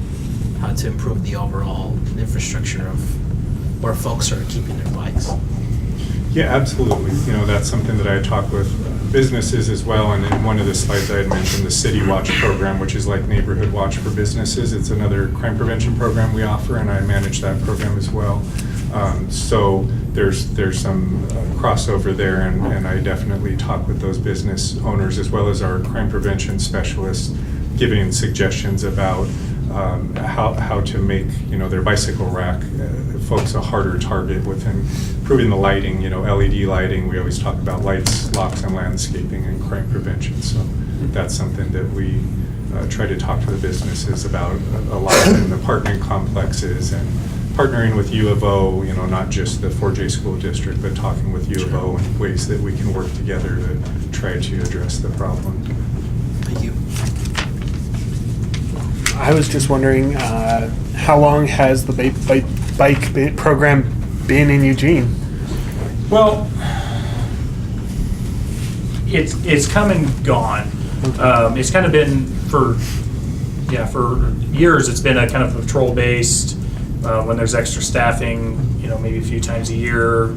how to improve the overall infrastructure of where folks are keeping their bikes? Yeah, absolutely. You know, that's something that I talk with businesses as well, and in one of the slides I had mentioned the City Watch program, which is like Neighborhood Watch for businesses. It's another crime prevention program we offer, and I manage that program as well. So there's some crossover there, and I definitely talk with those business owners as well as our crime prevention specialists, giving suggestions about how to make, you know, their bicycle rack folks a harder target with improving the lighting, you know, LED lighting. We always talk about lights, locks, and landscaping and crime prevention. So that's something that we try to talk to the businesses about a lot in the partnering complexes, and partnering with U of O, you know, not just the 4J school district, but talking with U of O and ways that we can work together to try to address the problem. Thank you. I was just wondering, how long has the bike program been in Eugene? Well, it's come and gone. It's kind of been for years. It's been a kind of patrol based. When there's extra staffing, you know, maybe a few times a year,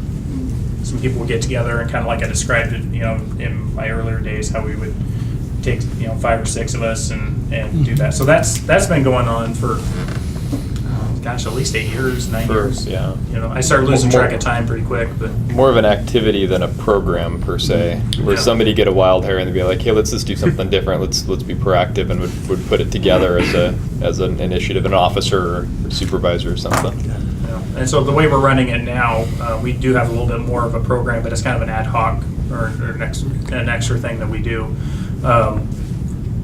some people would get together and kind of like I described it, you know, in my earlier days, how we would take, you know, 5 or 6 of us and do that. So that's been going on for, gosh, at least 8 years, 9 years. Yeah. You know, I started losing track of time pretty quick, but. More of an activity than a program per se, where Yeah. somebody get a wild hair and they'd be like, hey, let's just do something different. Let's be proactive, and would put it together as an initiative, an officer or supervisor or something. Yeah. And so the way we're running it now, we do have a little bit more of a program, but it's kind of an ad hoc or an extra thing that we do.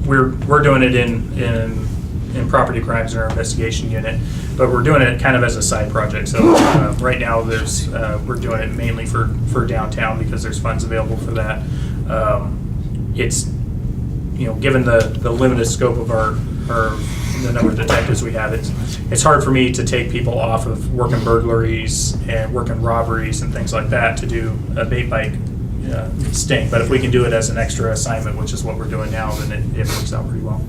We're doing it in property crimes in our investigation unit, but we're doing it kind of as a side project. So right now we're doing it mainly for downtown because there's funds available for that. It's, you know, given the limited scope of the number of detectives we have, it's hard for me to take people off of working burglaries and working robberies and things like that to do a bike sting. But if we can do it as an extra assignment, which is what we're doing now, then it works out pretty well.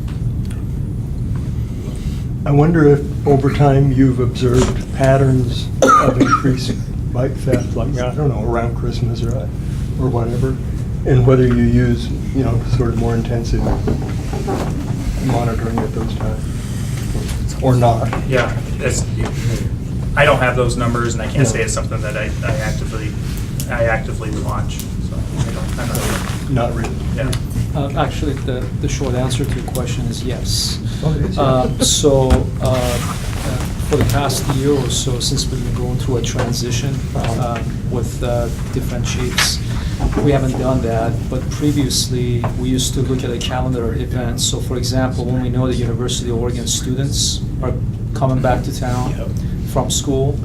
I wonder if over time you've observed patterns of increased bike theft, like, I don't know, around Christmas or whatever, and whether you use, sort of more intensive monitoring at those times, or not. Yeah, I don't have those numbers, and I can't say it's something that I actively watch, so I don't know. Not really. Yeah. Actually, the short answer to your question is yes. Oh, it is, For the past year or so, since we've been going through a transition with different chiefs, we haven't done that, but previously, we used to look at a calendar of events. So for example, when we know the University of Oregon students are coming back to town from school,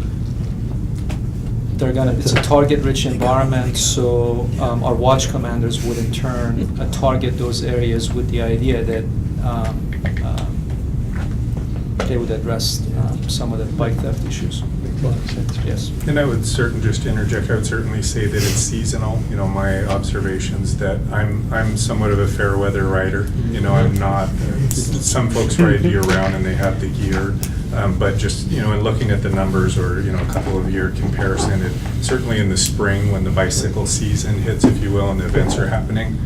it's a target-rich environment, so our watch commanders would in turn target those areas with the idea that they would address some of the bike theft issues. Yes. And I would just interject, I would certainly say that it's seasonal. My observations that I'm somewhat of a fair weather rider. I'm not, some folks ride year round and they have the gear. But just, in looking at the numbers or, a couple of year comparison, certainly in the spring when the bicycle season hits, if you will, and the events are happening,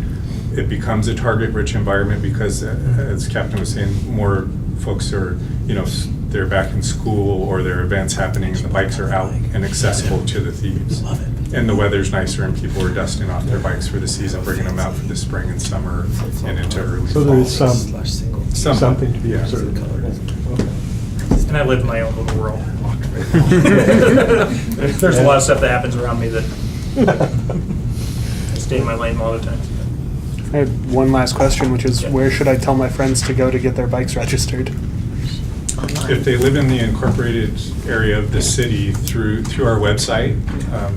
it becomes a target-rich environment because, as Captain was saying, more folks are, they're back in school or there are events happening and the bikes are out and accessible to the thieves. And the weather's nicer and people are dusting off their bikes for the season, bringing them out for the spring and summer and into early fall. So there is something to be observed. And I live in my own little world. There's a lot of stuff that happens around me that I stay in my lane all the time. I had one last question, which is where should I tell my friends to go to get their bikes registered? If they live in the incorporated area of the city through our website,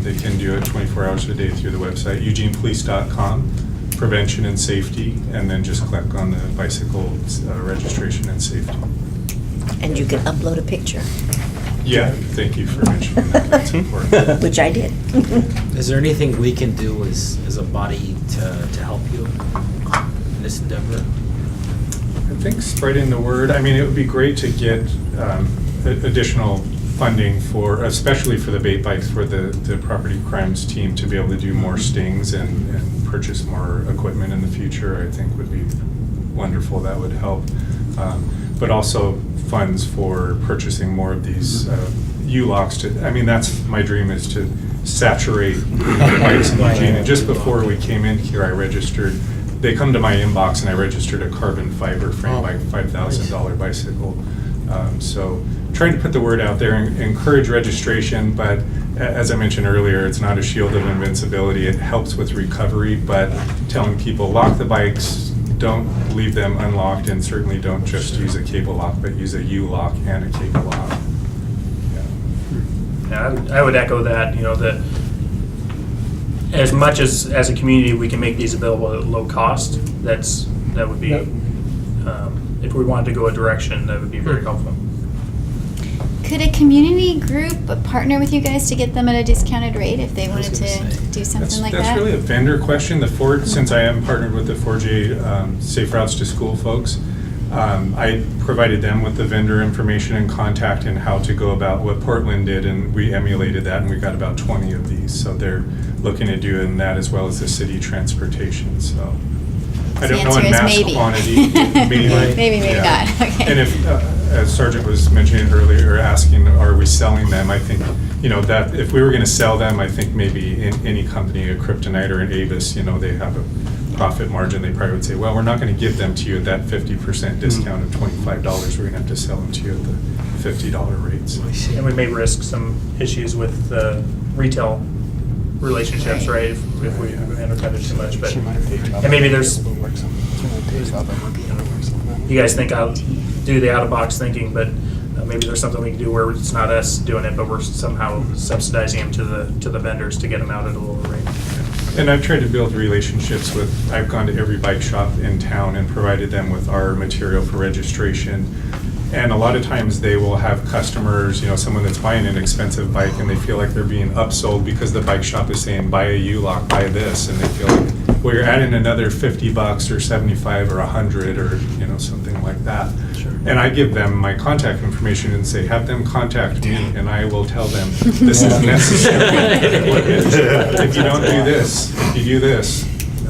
they can do it 24 hours a day through the website, eugenepolice.com, prevention and safety, and then just click on the bicycle registration and safety. And you can upload a picture. Yeah, thank you for mentioning that. That's important. Which I did. Is there anything we can do as a body to help you in this endeavor? I think spreading the word. I mean, it would be great to get additional funding especially for the bait bikes, for the property crimes team to be able to do more stings and purchase more equipment in the future. I think would be wonderful. That would help. But also funds for purchasing more of these U-locks. That's my dream, is to saturate the bikes in Eugene. And just before we came in here, I registered. They come to my inbox and I registered a carbon fiber frame bike, $5,000 bicycle. So trying to put the word out there and encourage registration, but as I mentioned earlier, it's not a shield of invincibility. It helps with recovery, but telling people lock the bikes, don't leave them unlocked, and certainly don't just use a cable lock, but use a U-lock and a cable lock. Yeah, I would echo that, that as much as a community we can make these available at low cost, that would be, if we wanted to go a direction, that would be very helpful. Could a community group partner with you guys to get them at a discounted rate if they wanted to do something like that? That's really a vendor question. Since I am partnered with the 4J Safe Routes to School folks, I provided them with the vendor information and contact and how to go about what Portland did, and we emulated that, and we got about 20 of these. So they're looking at doing that as well as the city transportation. So I don't know in mass quantity. Maybe yeah. not. Okay. And if, as Sergeant was mentioning earlier, asking, are we selling them? I think, that if we were going to sell them, I think maybe in any company, a Kryptonite or an Avis, they have a profit margin. They probably would say, well, we're not going to give them to you at that 50% discount of $25. We're going to have to sell them to you at the $50 rates. And we may risk some issues with retail relationships, right? If we undercut it too much, but and maybe there's. You guys think I'll do the out-of-box thinking, but maybe there's something we can do where it's not us doing it, but we're somehow subsidizing them to the vendors to get them out at a lower rate. And I've tried to build relationships I've gone to every bike shop in town and provided them with our material for registration. And a lot of times they will have customers, someone that's buying an expensive bike and they feel like they're being upsold because the bike shop is saying, buy a U-lock, buy this. And they feel like, well, you're adding another $50 or $75 or $100 or, something like that. Sure. And I give them my contact information and say, have them contact me, and I will tell them this is necessary. If you don't do this, if you do this,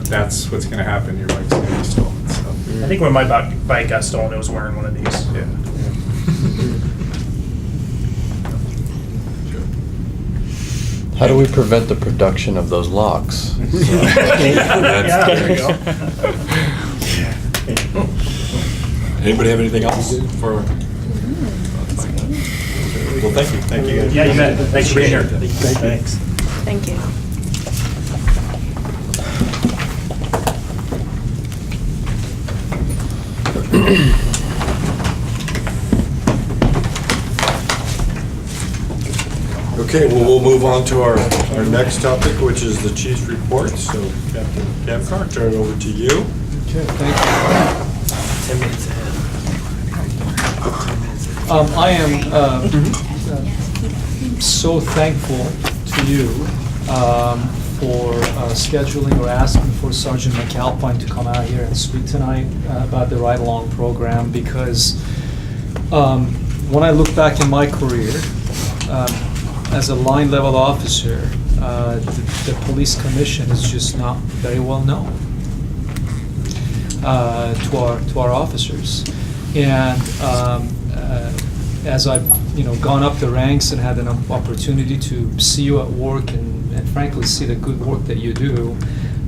that's what's going to happen. Your bike's going to be stolen. So. I think when my bike got stolen, it was wearing one of these. Yeah. How do we prevent the production of those locks? Yeah, there you go. Anybody have anything else for? Well, thank you. Thank you guys. Yeah, you bet. Thanks for being here. Thanks. Thank you. Okay, well, we'll move on to our next topic, which is the chief's report. So Captain Camcar, turn it over to you. Okay, thank you. 10 minutes ahead. I am so thankful to you for scheduling or asking for Sergeant McAlpine to come out here and speak tonight about the Ride Along program, because when I look back in my career, as a line level officer, the police commission is just not very well known to our officers. And as I've gone up the ranks and had an opportunity to see you at work and frankly see the good work that you do,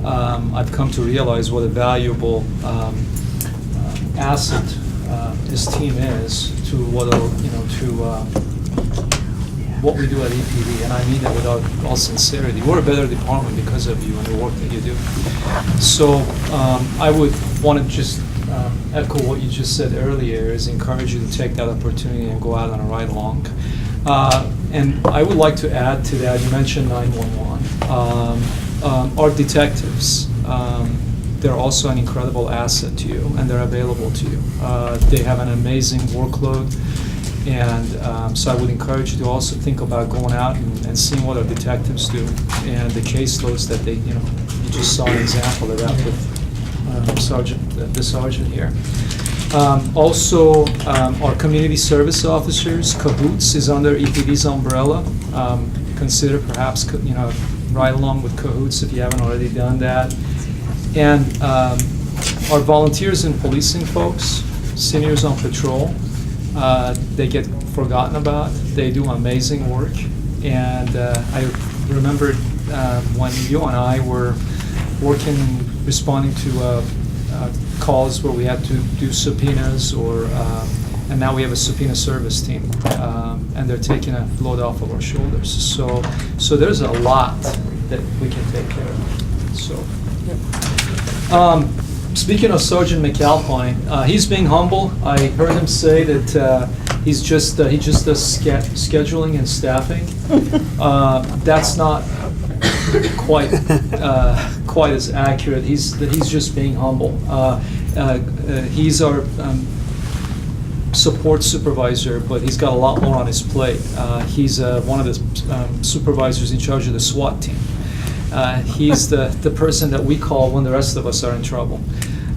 I've come to realize what a valuable asset this team is to what we do at EPD, and I mean that without all sincerity. We're a better department because of you and the work that you do. So I would want to just echo what you just said earlier, is encourage you to take that opportunity and go out on a ride along. And I would like to add to that, you mentioned 911. Our detectives, they're also an incredible asset to you, and they're available to you. They have an amazing workload. And so I would encourage you to also think about going out and seeing what our detectives do and the caseloads that they, you just saw an example of that with the sergeant here. Also, our community service officers, Cahoots is under EPD's umbrella. Consider perhaps, ride along with Cahoots if you haven't already done that. And our volunteers and policing folks, seniors on patrol, they get forgotten about. They do amazing work. And I remember when you and I were responding to calls where we had to do subpoenas, and now we have a subpoena service team, and they're taking a load off of our shoulders. So there's a lot that we can take care of. So. Speaking of Sergeant McAlpine, he's being humble. I heard him say that he just does scheduling and staffing. That's not quite as accurate. He's just being humble. He's our support supervisor, but he's got a lot more on his plate. He's one of the supervisors in charge of the SWAT team. He's the person that we call when the rest of us are in trouble.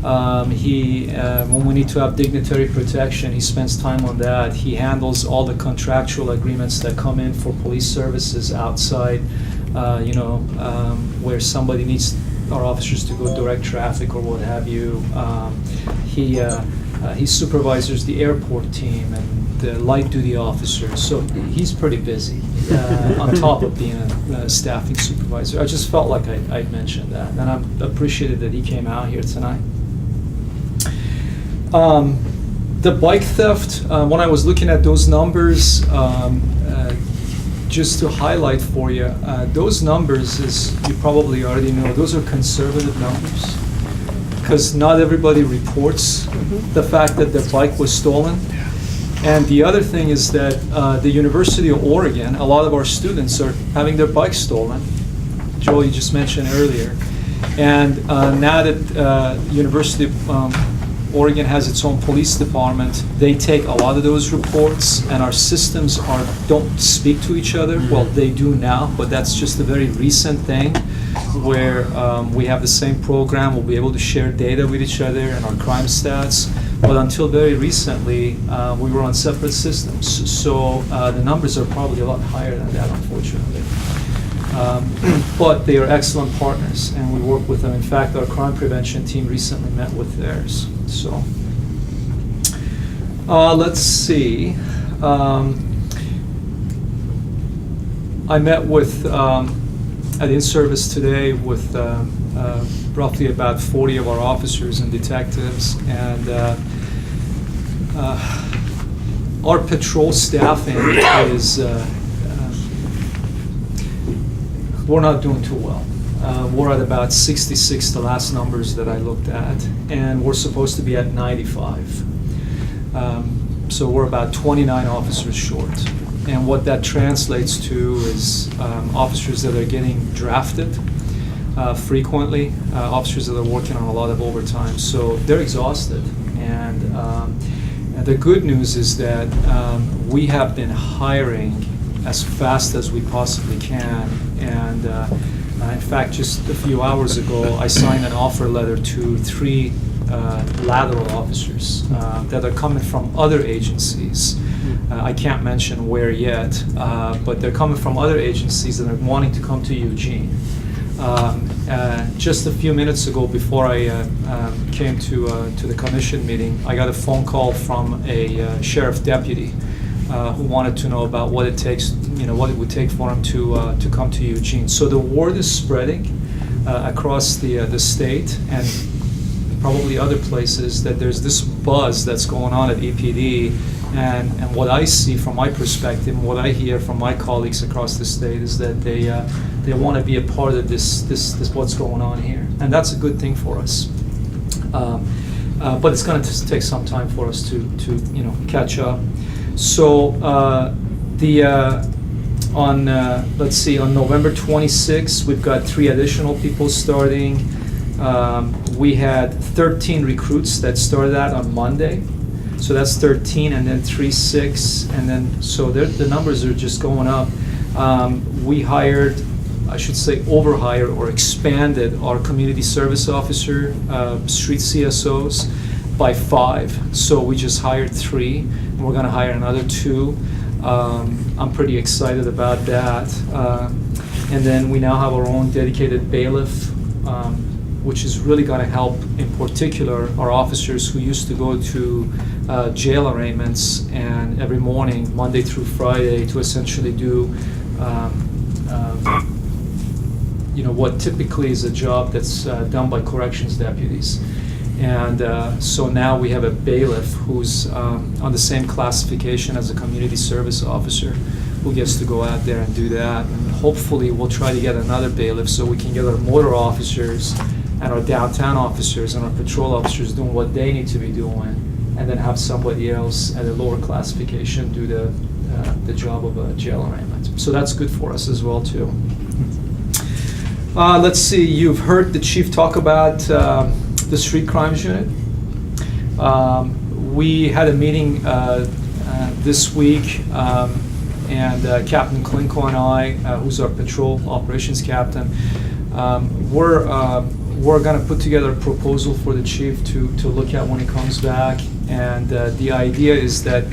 When we need to have dignitary protection, he spends time on that. He handles all the contractual agreements that come in for police services outside, where somebody needs our officers to go direct traffic or what have you. He supervises the airport team and the light duty officers, so he's pretty busy on top of being a staffing supervisor. I just felt like I'd mentioned that, and I'm appreciated that he came out here tonight. The bike theft, when I was looking at those numbers, just to highlight for you, those numbers, as you probably already know, those are conservative numbers, because not everybody reports the fact that their bike was stolen. And the other thing is that the University of Oregon, a lot of our students are having their bikes stolen. Joel, you just mentioned earlier. And now that University of Oregon has its own police department, they take a lot of those reports, and our systems don't speak to each other. Well, they do now, but that's just a very recent thing where we have the same program. We'll be able to share data with each other and our crime stats. But until very recently, we were on separate systems. So the numbers are probably a lot higher than that, unfortunately. But they are excellent partners, and we work with them. In fact, our crime prevention team recently met with theirs. So let's see. I met with at in-service today with roughly about 40 of our officers and detectives, and our patrol staffing is we're not doing too well. We're at about 66, the last numbers that I looked at, and we're supposed to be at 95. So we're about 29 officers short. And what that translates to is officers that are getting drafted frequently, officers that are working on a lot of overtime. So they're exhausted. And the good news is that we have been hiring as fast as we possibly can. And in fact, just a few hours ago, I signed an offer letter to 3 lateral officers that are coming from other agencies. I can't mention where yet, but they're coming from other agencies that are wanting to come to Eugene. Just a few minutes ago, before I came to the commission meeting, I got a phone call from a sheriff deputy who wanted to know about what it takes, what it would take for him to come to Eugene. So the word is spreading across the state and probably other places that there's this buzz that's going on at EPD, and what I see from my perspective, and what I hear from my colleagues across the state is that they want to be a part of this what's going on here, and that's a good thing for us. But it's going to take some time for us to catch up. So on November 26th, we've got 3 additional people starting. We had 13 recruits that started out on Monday. So that's 13, and then 3, 6, and then, so the numbers are just going up. We hired, I should say overhired or expanded our community service officer, street CSOs by 5. So we just hired 3, and we're gonna hire another 2. I'm pretty excited about that. And then we now have our own dedicated bailiff, which is really going to help, in particular, our officers who used to go to jail arraignments and every morning, Monday through Friday, to essentially do, what typically is a job that's done by corrections deputies. And so now we have a bailiff who's on the same classification as a community service officer who gets to go out there and do that. And hopefully we'll try to get another bailiff so we can get our motor officers and our downtown officers and our patrol officers doing what they need to be doing, and then have somebody else at a lower classification do the job of a jail arraignment. So that's good for us as well too. Let's see, you've heard the chief talk about the street crimes unit. We had a meeting this week, and Captain Klinko and I, who's our patrol operations captain, we're going to put together a proposal for the chief to look at when he comes back. And the idea is that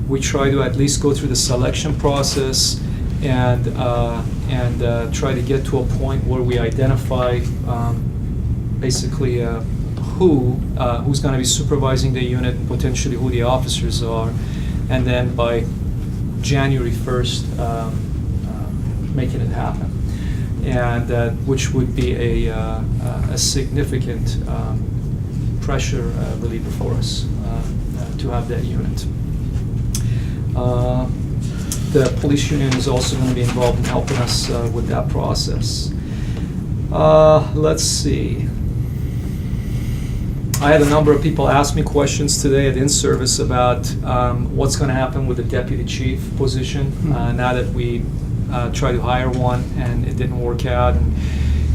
we try to at least go through the selection process and try to get to a point where we identify basically who's going to be supervising the unit, potentially who the officers are, and then by January 1st, making it happen. And which would be a significant pressure reliever for us to have that unit. The police union is also going to be involved in helping us with that process. Let's see. I had a number of people ask me questions today at in-service about what's going to happen with the deputy chief position now that we tried to hire one and it didn't work out.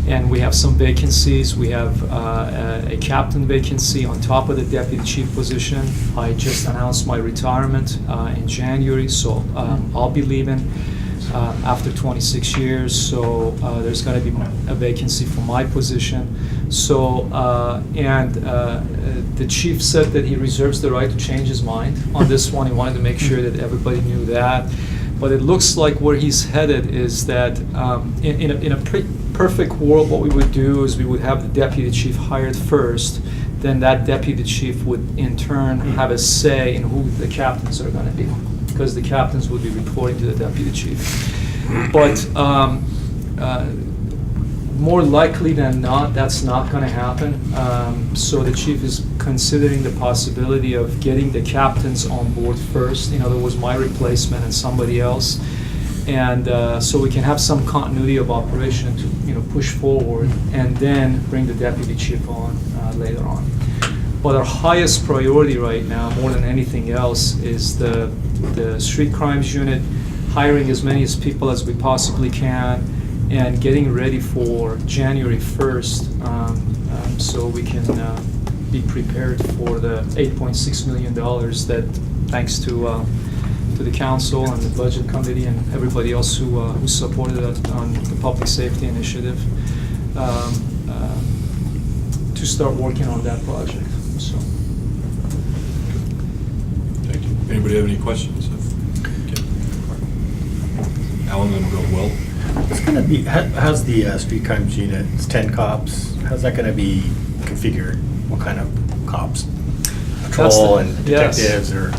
And we have some vacancies. We have a captain vacancy on top of the deputy chief position. I just announced my retirement in January, so I'll be leaving. after 26 years, so there's going to be a vacancy for my position. So, the chief said that he reserves the right to change his mind on this one. He wanted to make sure that everybody knew that. But it looks like where he's headed is that in a perfect world, what we would do is we would have the deputy chief hired first. Then that deputy chief would in turn have a say in who the captains are going to be, because the captains would be reporting to the deputy chief. But more likely than not, that's not going to happen. So the chief is considering the possibility of getting the captains on board first. In other words, my replacement and somebody else. And so we can have some continuity of operation to push forward, and then bring the deputy chief on later on. But our highest priority right now, more than anything else, is the street crimes unit, hiring as many people as we possibly can, and getting ready for January 1st, so we can be prepared for the $8.6 million that, thanks to the council and the budget committee and everybody else who supported us on the public safety initiative, to start working on that project. So. Thank you. Anybody have any questions? Okay. Alan, then we'll go Will. It's going to be, how's the street crimes unit? It's 10 cops. How's that going to be configured? What kind of cops? Patrol and detectives, or?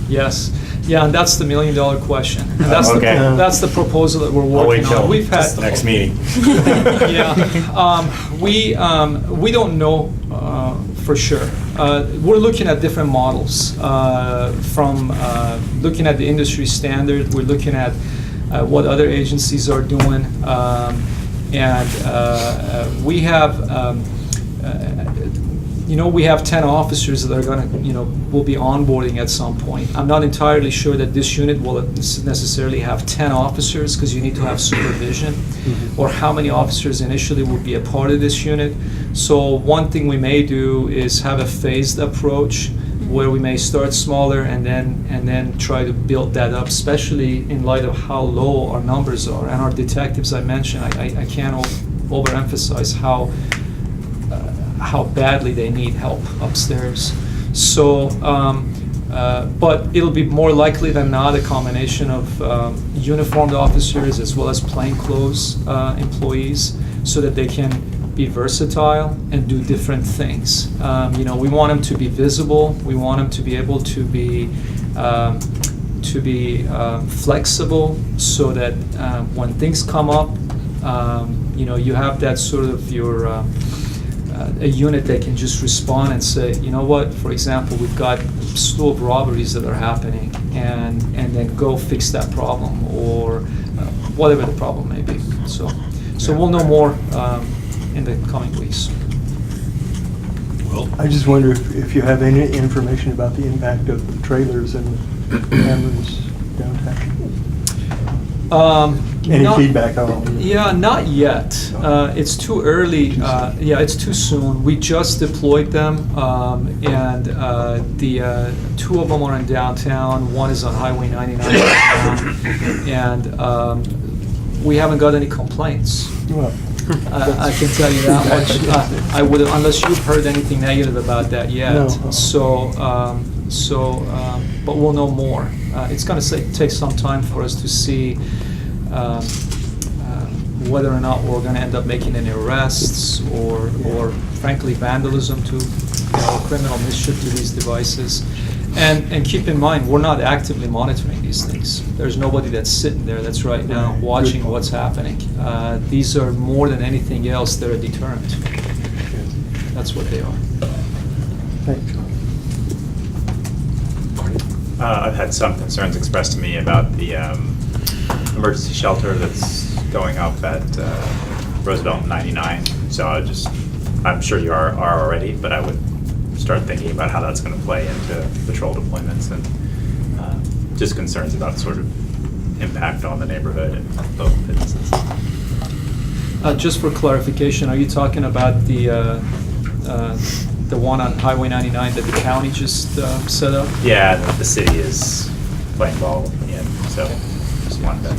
Yes. Yeah, and that's the $1 million question. And that's Okay. That's the proposal that we're I'll wait working on. till We've had next meeting. Yeah, we don't know for sure. We're looking at different models. From looking at the industry standard, we're looking at what other agencies are doing, and we have. We have 10 officers that are going to, will be onboarding at some point. I'm not entirely sure that this unit will necessarily have 10 officers, because you need to have supervision, or how many officers initially will be a part of this unit. So one thing we may do is have a phased approach, where we may start smaller and then try to build that up, especially in light of how low our numbers are. And our detectives, I mentioned, I can't overemphasize how badly they need help upstairs. So, but it'll be more likely than not a combination of uniformed officers as well as plainclothes employees, so that they can be versatile and do different things. We want them to be visible. We want them to be able to be flexible, so that when things come up, you have that sort of a unit that can just respond and say, you know what, for example, we've got a slew of robberies that are happening, and then go fix that problem, or whatever the problem may be. So we'll know more in the coming weeks. Well, I just wonder if you have any information about the impact of the trailers and the cameras downtown? Any feedback on it? Yeah, not yet. It's too early. Yeah, it's too soon. We just deployed them, and the two of them are in downtown. One is on Highway 99 and we haven't got any complaints. Well, I can tell you that much. I would, unless you've heard anything negative about that yet. No. But we'll know more. It's going to take some time for us to see whether or not we're going to end up making any arrests, or frankly vandalism to criminal mischief to these devices. And keep in mind, we're not actively monitoring these things. There's nobody that's sitting there that's right now watching what's happening. These are, more than anything else, they're a deterrent. That's what they are. Thanks. I've had some concerns expressed to me about the emergency shelter that's going up at Roosevelt and 99. So I'm sure you are already, but I would start thinking about how that's going to play into patrol deployments, and just concerns about sort of impact on the neighborhood and both businesses. Just for clarification, are you talking about the one on Highway 99 that the county just set up? Yeah, the city is playing ball in, so just wanted to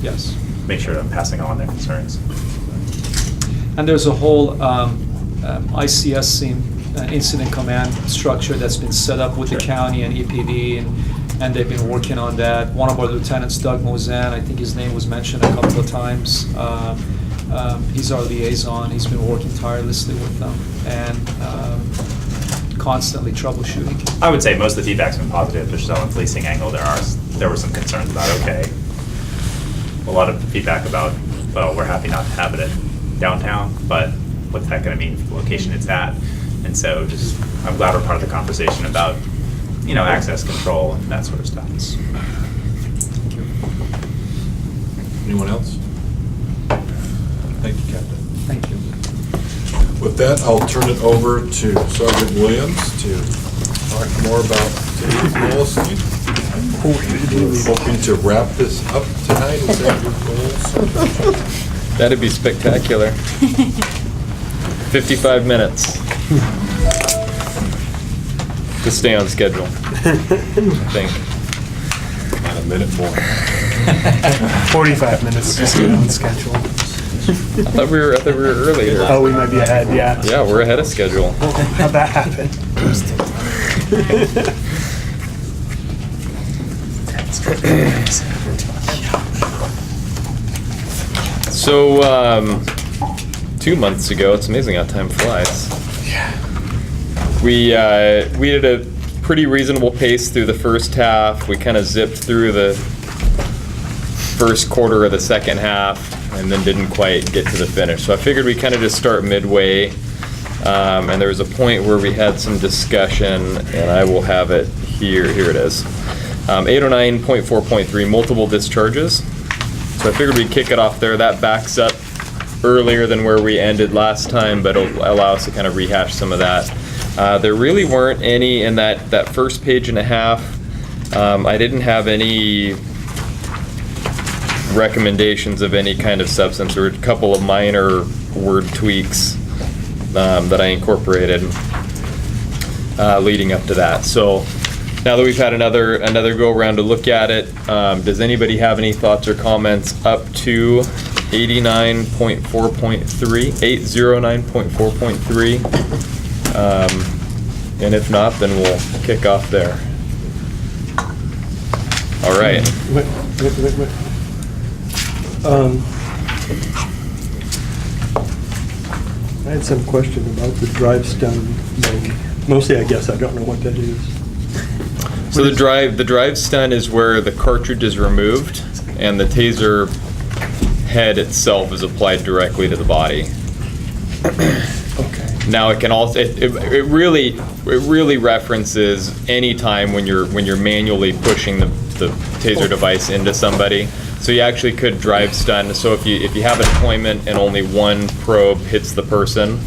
Yes. make sure I'm passing on their concerns. And there's a whole ICS incident command structure that's been set up with the county and EPD, and they've been working on that. One of our lieutenants, Doug Mozan, I think his name was mentioned a couple of times. He's our liaison. He's been working tirelessly with them and constantly troubleshooting. I would say most of the feedback's been positive. There's still on the policing angle. There were some concerns about, okay, a lot of feedback about, well, we're happy not to have it at downtown, but what's that going to mean for the location it's at? And so I'm glad we're part of the conversation about, access control and that sort of stuff. Thank you. Anyone else? Thank you, Captain. Thank you. With that, I'll turn it over to Sergeant Williams to talk more about today's policy. We're hoping to wrap this up tonight. Is that your goal? That'd be spectacular. 55 minutes. To stay on schedule, I think. Not a minute more. 45 minutes to stay on schedule. I thought we were earlier. Oh, we might be ahead, yeah. Yeah, we're ahead of schedule. How'd that happen? So, 2 months ago, it's amazing how time flies. Yeah. We did a pretty reasonable pace through the first half. We kind of zipped through the first quarter of the second half and then didn't quite get to the finish. So I figured we kind of just start midway. And there was a point where we had some discussion, and I will have it here. Here it is. 809.4.3, multiple discharges. So I figured we'd kick it off there. That backs up earlier than where we ended last time, but it'll allow us to kind of rehash some of that. There really weren't any in that first page and a half. I didn't have any recommendations of any kind of substance. There were a couple of minor word tweaks that I incorporated leading up to that. So now that we've had another go around to look at it, does anybody have any thoughts or comments up to 809.4.3? And if not, then we'll kick off there. All right. Wait. I had some question about the drive stun. Mostly, I guess I don't know what that is. So the drive stun is where the cartridge is removed and the taser head itself is applied directly to the body. Okay. Now it can also it really references any time when you're manually pushing the taser device into somebody. So you actually could drive stun. So if you have a deployment and only one probe hits the person,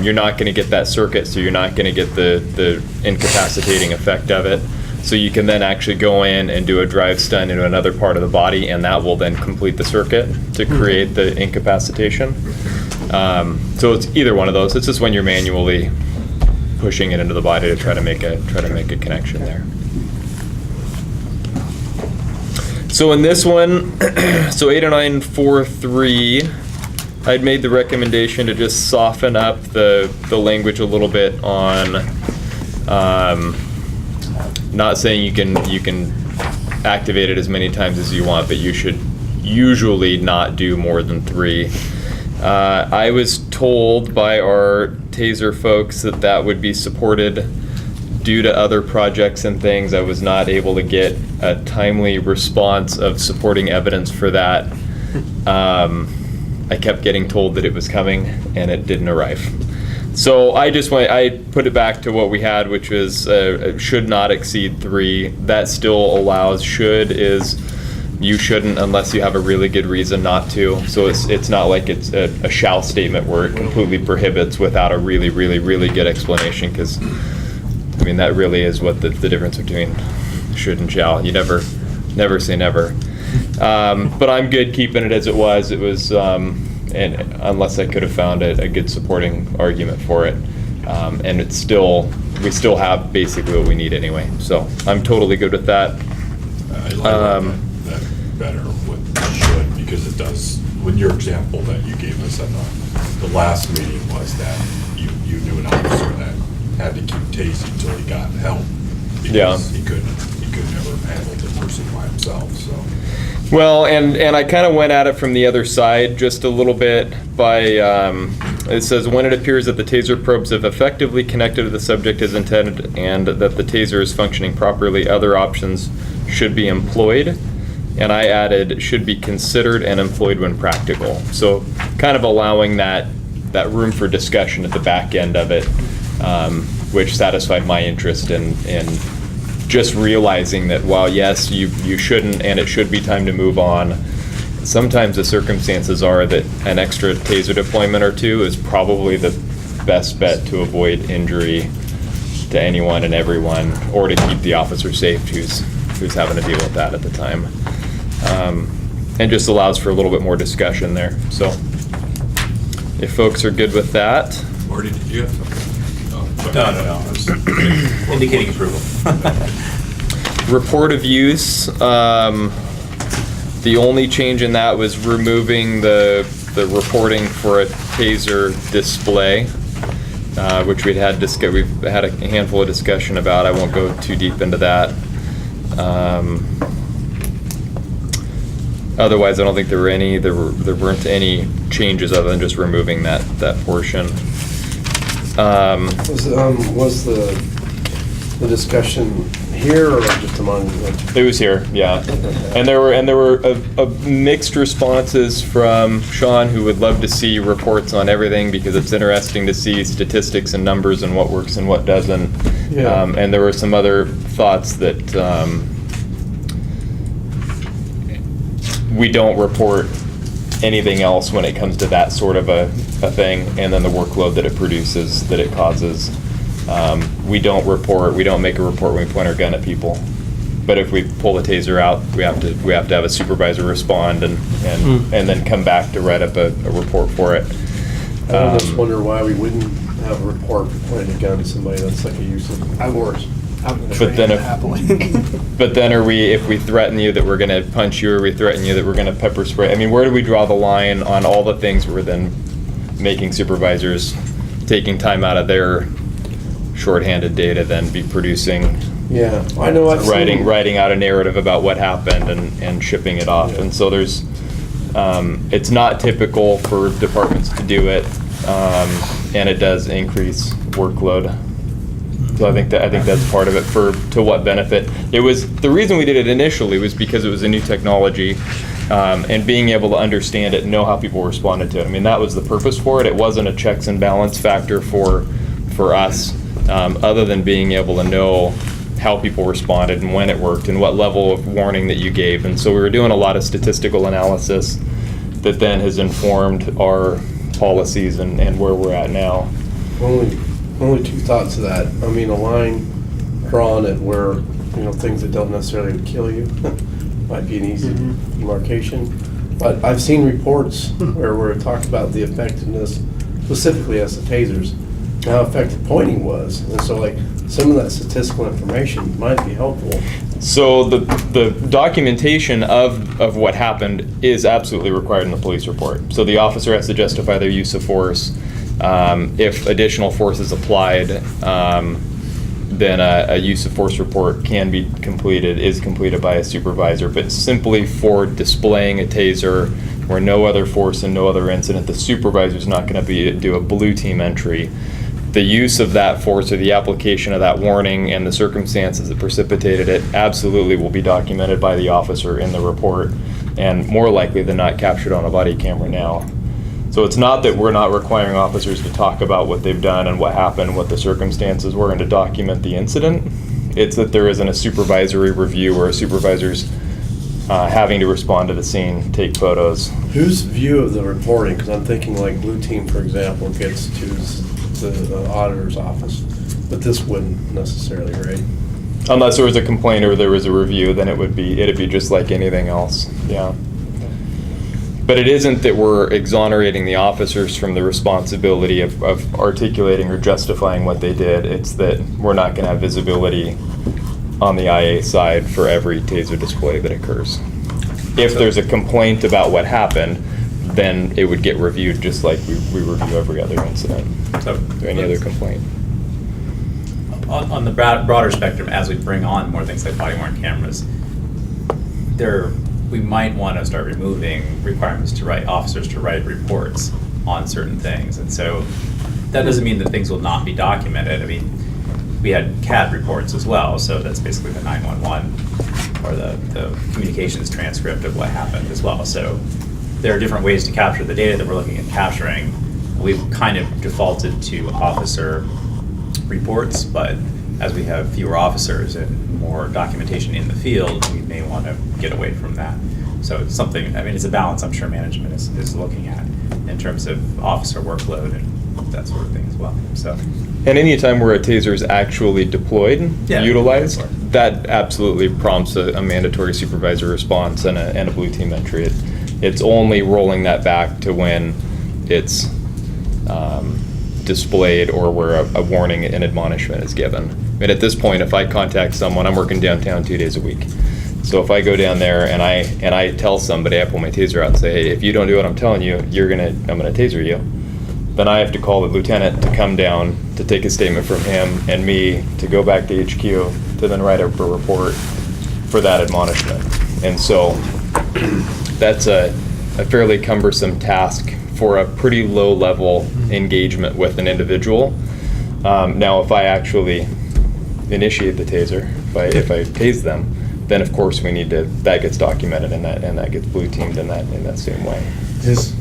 you're not going to get that circuit. So you're not going to get the incapacitating effect of it. So you can then actually go in and do a drive stun into another part of the body, and that will then complete the circuit to create the incapacitation. So it's either one of those. It's just when you're manually pushing it into the body to try to make a connection there. So in this one, so 809.4.3, I'd made the recommendation to just soften up the language a little bit on. Not saying you can activate it as many times as you want, but you should usually not do more than 3. I was told by our taser folks that would be supported due to other projects and things. I was not able to get a timely response of supporting evidence for that. I kept getting told that it was coming, and it didn't arrive. So I put it back to what we had, which was should not exceed 3. That still allows. Should is you shouldn't unless you have a really good reason not to. So it's not like it's a shall statement where it completely prohibits without a really, really, really good explanation, because I mean that really is what the difference between should and shall. You never say never. But I'm good keeping it as it was. It was, and unless I could have found a good supporting argument for it, and we still have basically what we need anyway. So I'm totally good with that. I like that better with should. it does, with your example that you gave us at the last meeting was that you knew an officer that had to keep tasing until he got help. Yeah. Because he couldn't ever handle the person by himself, so. Well, and I kind of went at it from the other side just a little bit by, it says, when it appears that the taser probes have effectively connected to the subject as intended and that the taser is functioning properly, other options should be employed. And I added, should be considered and employed when practical. So kind of allowing that room for discussion at the back end of it, which satisfied my interest in just realizing that while yes, you shouldn't and it should be time to move on, sometimes the circumstances are that an extra taser deployment or two is probably the best bet to avoid injury to anyone and everyone, or to keep the officer safe who's having to deal with that at the time. And just allows for a little bit more discussion there. So if folks are good with that. Marty, did you have something? No. I was indicating approval. Report of use. The only change in that was removing the reporting for a taser display, which we've had a handful of discussion about. I won't go too deep into that. Otherwise, I don't think there weren't any changes other than just removing that portion. Was the discussion here or just among? It was here, yeah. And there were a mixed responses from Sean, who would love to see reports on everything because it's interesting to see statistics and numbers and what works and what doesn't. Yeah. And there were some other thoughts that we don't report anything else when it comes to that sort of a thing, and then the workload that it produces, that it causes. We don't make a report when we point our gun at people. But if we pull the taser out, we have to have a supervisor respond and then come back to write up a report for it. I just wonder why we wouldn't have a report for pointing a gun at somebody that's like a use of force. But then if we threaten you that we're going to punch you, or we threaten you that we're going to pepper spray, I mean, where do we draw the line on all the things we're then making supervisors taking time out of their shorthanded day to then be producing? Yeah, I know. Writing out a narrative about what happened and shipping it off. Yeah. And so there's, it's not typical for departments to do it, and it does increase workload. So I think that's part of it. To what benefit? It was the reason we did it initially was because it was a new technology, and being able to understand it and know how people responded to it. I mean, that was the purpose for it. It wasn't a checks and balance factor for us, other than being able to know how people responded and when it worked and what level of warning that you gave. And so we were doing a lot of statistical analysis that then has informed our policies and where we're at now. Only two thoughts to that. I mean, a line drawn at where, things that don't necessarily kill you might be an easy demarcation. But I've seen reports where it talked about the effectiveness, specifically as the tasers, how effective pointing was. And so, some of that statistical information might be helpful. So the documentation of what happened is absolutely required in the police report. So the officer has to justify their use of force. If additional force is applied, then a use of force report is completed by a supervisor. But simply for displaying a taser where no other force and no other incident, the supervisor's not going to do a blue team entry. The use of that force or the application of that warning and the circumstances that precipitated it absolutely will be documented by the officer in the report, and more likely than not captured on a body camera now. So it's not that we're not requiring officers to talk about what they've done and what happened, what the circumstances were, and to document the incident. It's that there isn't a supervisory review or a supervisor's having to respond to the scene, take photos. Whose view of the reporting? Because I'm thinking blue team, for example, gets to the auditor's office, but this wouldn't necessarily, right? Unless there was a complaint or there was a review, then it'd be just like anything else. Yeah. But it isn't that we're exonerating the officers from the responsibility of articulating or justifying what they did. It's that we're not going to have visibility on the IA side for every taser display that occurs. if there's a complaint about what happened, then it would get reviewed just like we review every other incident. So, or any other complaint. On the broader spectrum, as we bring on more things like body-worn cameras, we might want to start removing requirements to write officers to write reports on certain things. And so that doesn't mean that things will not be documented. I mean, we had CAD reports as well, so that's basically the 911 or the communications transcript of what happened as well. So there are different ways to capture the data that we're looking at capturing. We've kind of defaulted to officer reports, but as we have fewer officers and more documentation in the field, we may want to get away from that. So it's something, I mean, it's a balance I'm sure management is looking at in terms of officer workload and that sort of thing as well. So. And any time where a taser is actually deployed, utilized, sure. that absolutely prompts a mandatory supervisor response and a blue team entry. It's only rolling that back to when it's displayed or where a warning and admonishment is given. And at this point, if I contact someone, I'm working downtown 2 days a week. So if I go down there and I tell somebody, I pull my taser out and say, hey, if you don't do what I'm telling you, I'm gonna taser you. Then I have to call the lieutenant to come down to take a statement from him and me to go back to HQ to then write up a report for that admonishment. And so that's a fairly cumbersome task for a pretty low level engagement with an individual. Now, if I actually initiate the taser, if I tase them, then of course we need to, that gets documented and that gets blue teamed in that same way. If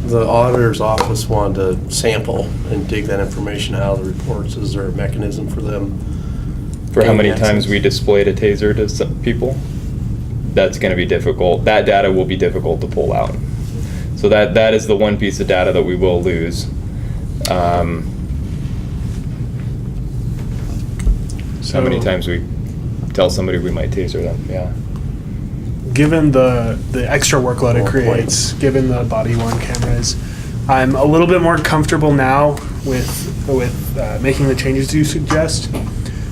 the auditor's office wanted to sample and dig that information out of the reports, is there a mechanism for them? For how many times we displayed a taser to some people, that's going to be difficult. That data will be difficult to pull out. So that is the one piece of data that we will lose. How many times we tell somebody we might taser them, yeah. Given the extra workload it creates, given the body-worn cameras, I'm a little bit more comfortable now with making the changes you suggest.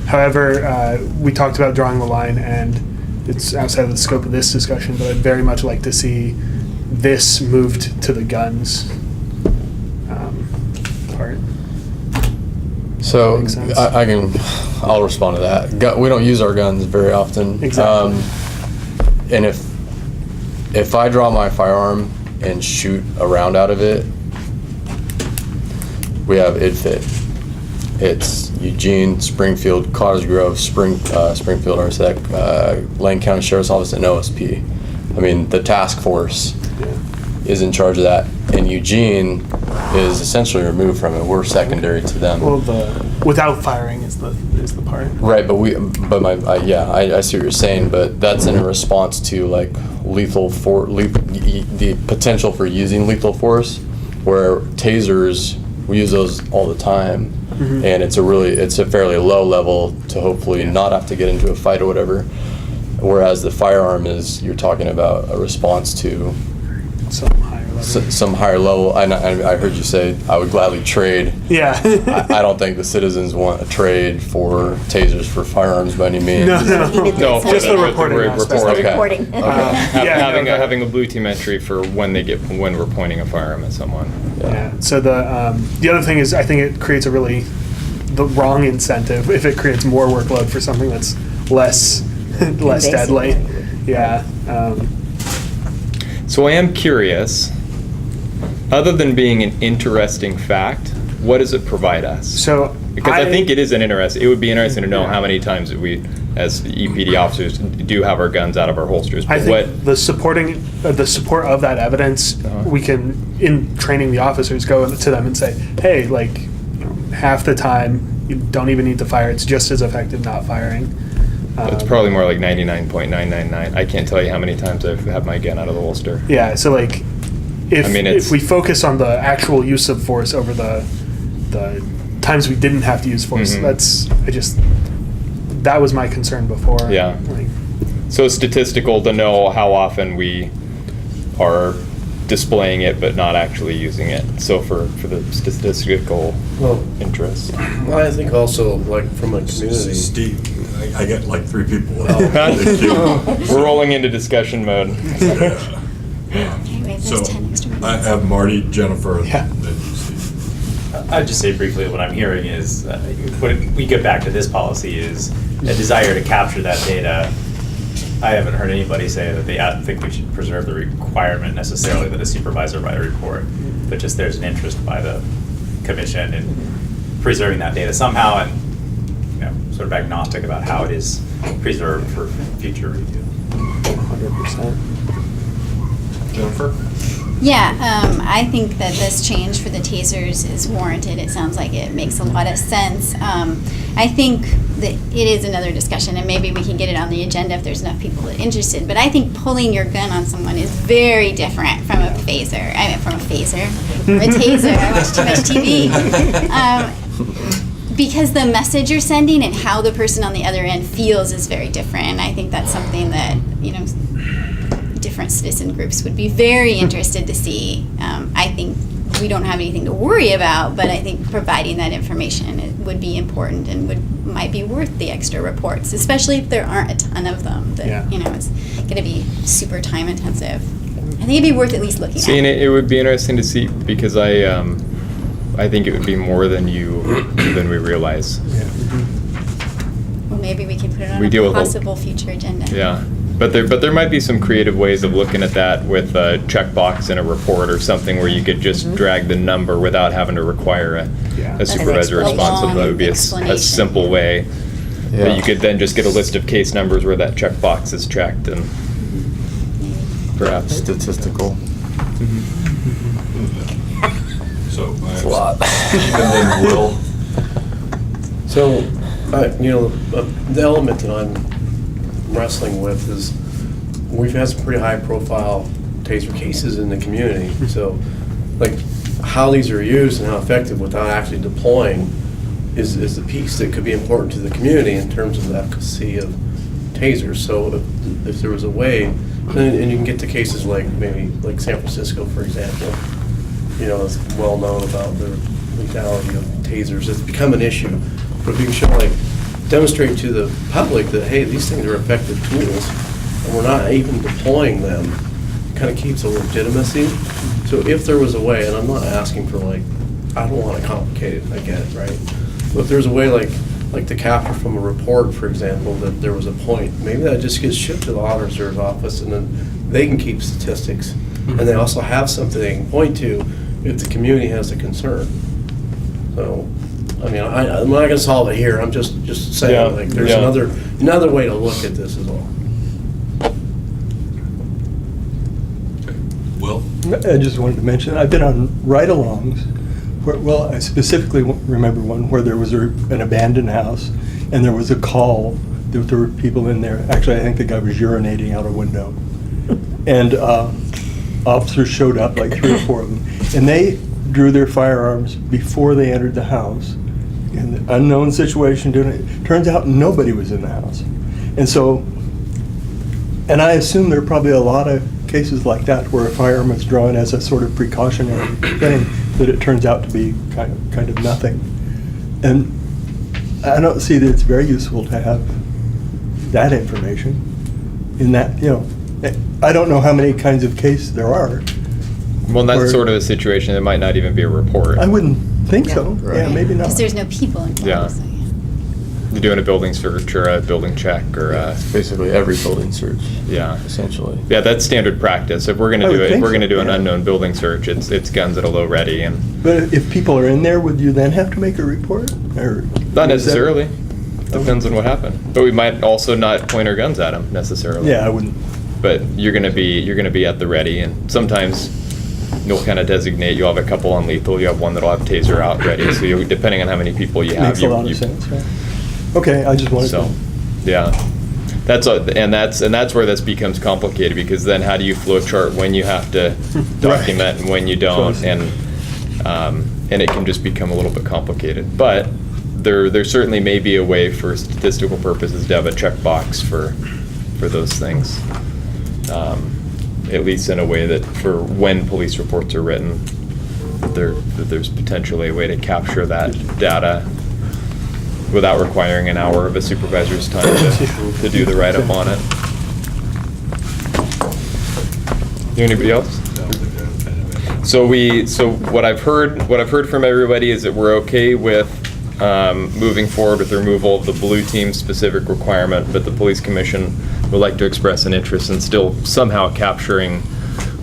However, we talked about drawing the line, and it's outside of the scope of this discussion, but I'd very much like to see this moved to the guns part. So I'll respond to that. We don't use our guns very often. Exactly. And if I draw my firearm and shoot a round out of it, we have IDFIT. It's Eugene, Springfield, Cottage Grove, Springfield, RSEC, Lane County Sheriff's Office, and OSP. I mean, the task force is in charge of that, and Eugene is essentially removed from it. We're secondary to them. Well, without firing is the part. Right, I see what you're saying, but that's in response to like the potential for using lethal force, where tasers, we use those all the time, and it's a fairly low level to hopefully not have to get into a fight or whatever. Whereas the firearm you're talking about a response to some higher level. I heard you say I would gladly trade. Yeah. I don't think the citizens want a trade for tasers for firearms by any means. No, just the reporting aspect. Okay. Having a blue team entry for when we're pointing a firearm at someone. Yeah. So the other thing is, I think it creates the wrong incentive if it creates more workload for something that's less deadly. Yeah. So I am curious, other than being an interesting fact, what does it provide us? Because I think it would be interesting to know how many times we, as EPD officers, do have our guns out of our holsters. But I think the support of that evidence, we can, in training the officers, go to them and say, hey, like, half the time you don't even need to fire. It's just as effective not firing. It's probably more like 99.999. I can't tell you how many times I've had my gun out of the holster. Yeah, so like, if we focus on the actual use of force over the times we didn't have to use force, that was my concern before. Yeah. So statistical to know how often we are displaying it but not actually using it. So for the statistical interest. Well, I think also, like, from a community. Steve, I get like 3 people. We're rolling into discussion mode. Anyway, So there's 10 extra minutes. I have Marty, Jennifer, Yeah. then you, Steve. I'd just say briefly, what I'm hearing is, when we get back to this policy, is a desire to capture that data. I haven't heard anybody say that they think we should preserve the requirement necessarily that a supervisor write a report, but just there's an interest by the commission in preserving that data somehow, and, you know, sort of agnostic about how it is preserved for future review. 100%. Jennifer? Yeah, I think that this change for the tasers is warranted. It sounds like it makes a lot of sense. I think that it is another discussion, and maybe we can get it on the agenda if there's enough people that are interested. But I think pulling your gun on someone is very different from a phaser. I mean, from a phaser, or a taser. I watch too much TV. Because the message you're sending and how the person on the other end feels is very different. And I think that's something that, you know, different citizen groups would be very interested to see. I think we don't have anything to worry about, but I think providing that information would be important and might be worth the extra reports, especially if there aren't a ton of them. That you know, it's going to be super time intensive. I think it'd be worth at least looking at. And it would be interesting to see, because I think it would be more than we realize. Well, maybe we can put it on We deal a with possible future agenda. Yeah, but there might be some creative ways of looking at that with a checkbox in a report or something where you could just drag the number without having to require a supervisor responsible. That would be a simple way. That you could then just get a list of case numbers where that checkbox is checked, and perhaps statistical. So It's a lot. Steve and then Will. So, you know, the element that I'm wrestling with is we've had some pretty high profile taser cases in the community. So, like, how these are used and how effective without actually deploying is the piece that could be important to the community in terms of the efficacy of tasers. So if there was a way, and you can get to cases like maybe like San Francisco, for example, you know, it's well known about the lethality of tasers. It's become an issue. But if you can show, like, demonstrate to the public that, hey, these things are effective tools, and we're not even deploying them, it kind of keeps a legitimacy. So if there was a way, and I'm not asking for, like, I don't want to complicate it, I get it, right? But if there's a way, like to capture from a report, for example, that there was a point, maybe that just gets shipped to the auditor's office, and then they can keep statistics. And they also have something they can point to if the community has a concern. So, I mean, I'm not gonna solve it here, I'm just saying, like, there's another way to look at this as well. Will? I just wanted to mention, I've been on ride-alongs, well, I specifically remember one where there was an abandoned house, and there was a call that there were people in there. Actually, I think the guy was urinating out a window. And officers showed up, like 3 or 4 of them, and they drew their firearms before they entered the house. In the unknown situation, doing it. Turns out nobody was in the house. And so, and I assume there are probably a lot of cases like that where a firearm is drawn as a sort of precautionary thing, that it turns out to be kind of nothing. And I don't see that it's very useful to have that information in that, you know, I don't know how many kinds of cases there are. Well, in that sort of a situation, there might not even be a report. I wouldn't think so. Right. Yeah, maybe not. Because there's no people involved. Yeah. So, You're doing a building search or a building check or It's basically every building search. Yeah. Essentially. Yeah, that's standard practice. If we're gonna do it, if we're gonna do an unknown building search, it's guns at a low ready and. But if people are in there, would you then have to make a report? Or Not necessarily. Depends on what happened. But we might also not point our guns at them necessarily. Yeah, I wouldn't. But you're gonna be at the ready, and sometimes you'll kind of designate. You'll have a couple on lethal. You have one that'll have taser out ready. So you, depending on how many people you have, Makes a lot of sense. Right? Okay, I just wanted so, to. yeah. That's where this becomes complicated, because then how do you flow chart when you have to document and when you don't, and it can just become a little bit complicated. But there certainly may be a way for statistical purposes to have a checkbox for those things. at least in a way that for when police reports are written, that there's potentially a way to capture that data without requiring an hour of a supervisor's time to do the write-up on it. Anybody else? So what I've heard from everybody is that we're okay with moving forward with the removal of the blue team specific requirement, but the police commission would like to express an interest in still somehow capturing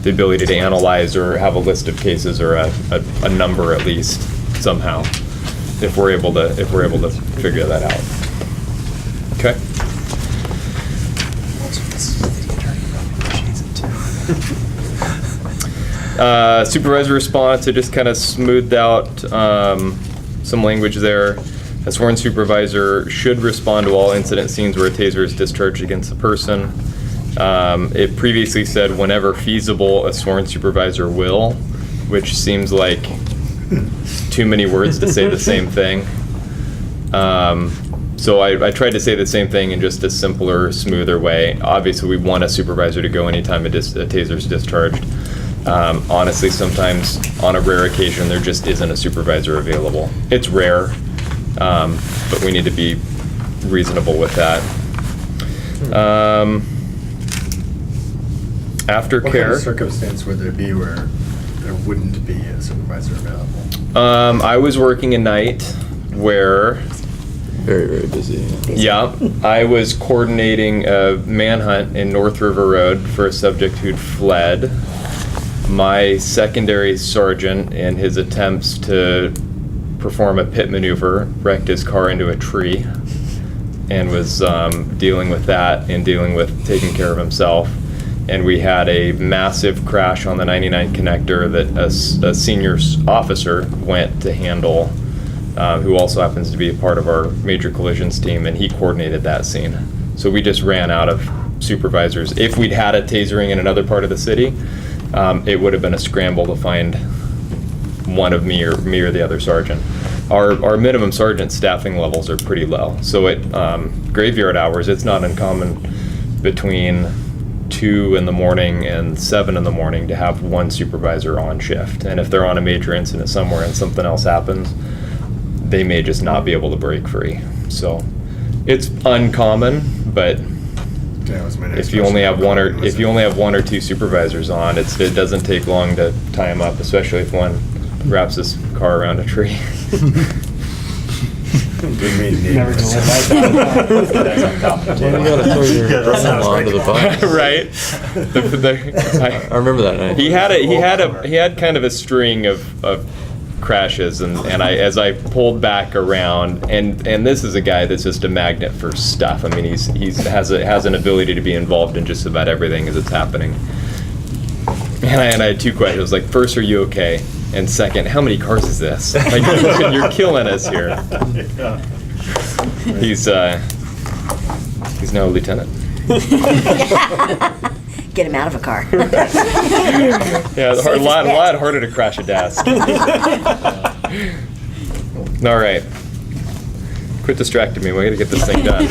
the ability to analyze or have a list of cases or a number at least somehow, if we're able to figure that out. Okay. Supervisor response, I just kind of smoothed out some language there. A sworn supervisor should respond to all incident scenes where a taser is discharged against a person. It previously said whenever feasible, a sworn supervisor will, which seems like too many words to say the same thing. So I tried to say the same thing in just a simpler, smoother way. Obviously, we want a supervisor to go anytime a taser is discharged. Honestly, sometimes on a rare occasion, there just isn't a supervisor available. It's rare, but we need to be reasonable with that. Aftercare. What kind of circumstance would there be where there wouldn't be a supervisor available? I was working a night where... Very, very busy. Yeah, I was coordinating a manhunt in North River Road for a subject who'd fled. My secondary sergeant, in his attempts to perform a pit maneuver, wrecked his car into a tree and was dealing with that and dealing with taking care of himself. And we had a massive crash on the 99 connector that a senior officer went to handle, who also happens to be a part of our major collisions team, and he coordinated that scene. So we just ran out of supervisors. If we'd had a tasering in another part of the city, it would have been a scramble to find one of me or the other sergeant. Our minimum sergeant staffing levels are pretty low. So at graveyard hours, it's not uncommon between 2 in the morning and 7 in the morning to have one supervisor on shift. And if they're on a major incident somewhere and something else happens, they may just not be able to break free. So it's uncommon, but if you only have one or two supervisors on, it doesn't take long to tie them up, especially if one wraps his car around a tree. Never You gotta throw your brother-in-law under the bus. Right. I remember that night. He had kind of a string of crashes, and as I pulled back around, and this is a guy that's just a magnet for stuff. I mean, he has an ability to be involved in just about everything as it's happening. And I had two questions, like, first, are you okay? And second, how many cars is this? Like, you're killing us here. He's now a lieutenant. Get him out of a car. Yeah, a lot harder to crash a desk. All right. Quit distracting me. We gotta get this thing done.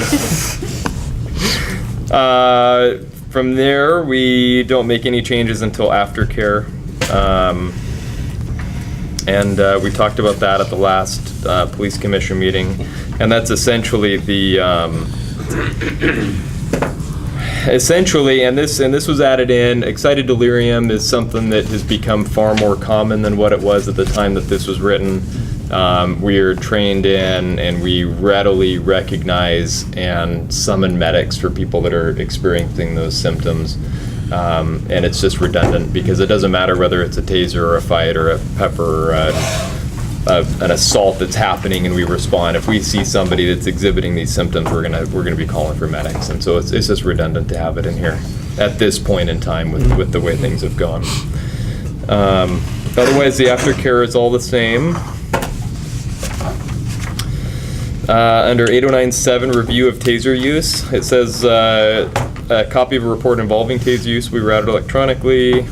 From there, we don't make any changes until aftercare. And we talked about that at the last police commission meeting. And that's essentially the... Essentially, and this was added in, excited delirium is something that has become far more common than what it was at the time that this was written. We are trained in, and we readily recognize and summon medics for people that are experiencing those symptoms. And it's just redundant because it doesn't matter whether it's a taser or a fight or a pepper or an assault that's happening and we respond. If we see somebody that's exhibiting these symptoms, we're gonna be calling for medics, and so it's just redundant to have it in here at this point in time with the way things have gone. Otherwise, the aftercare is all the same. Under 809.7, review of taser use, it says a copy of a report involving taser use will be routed electronically,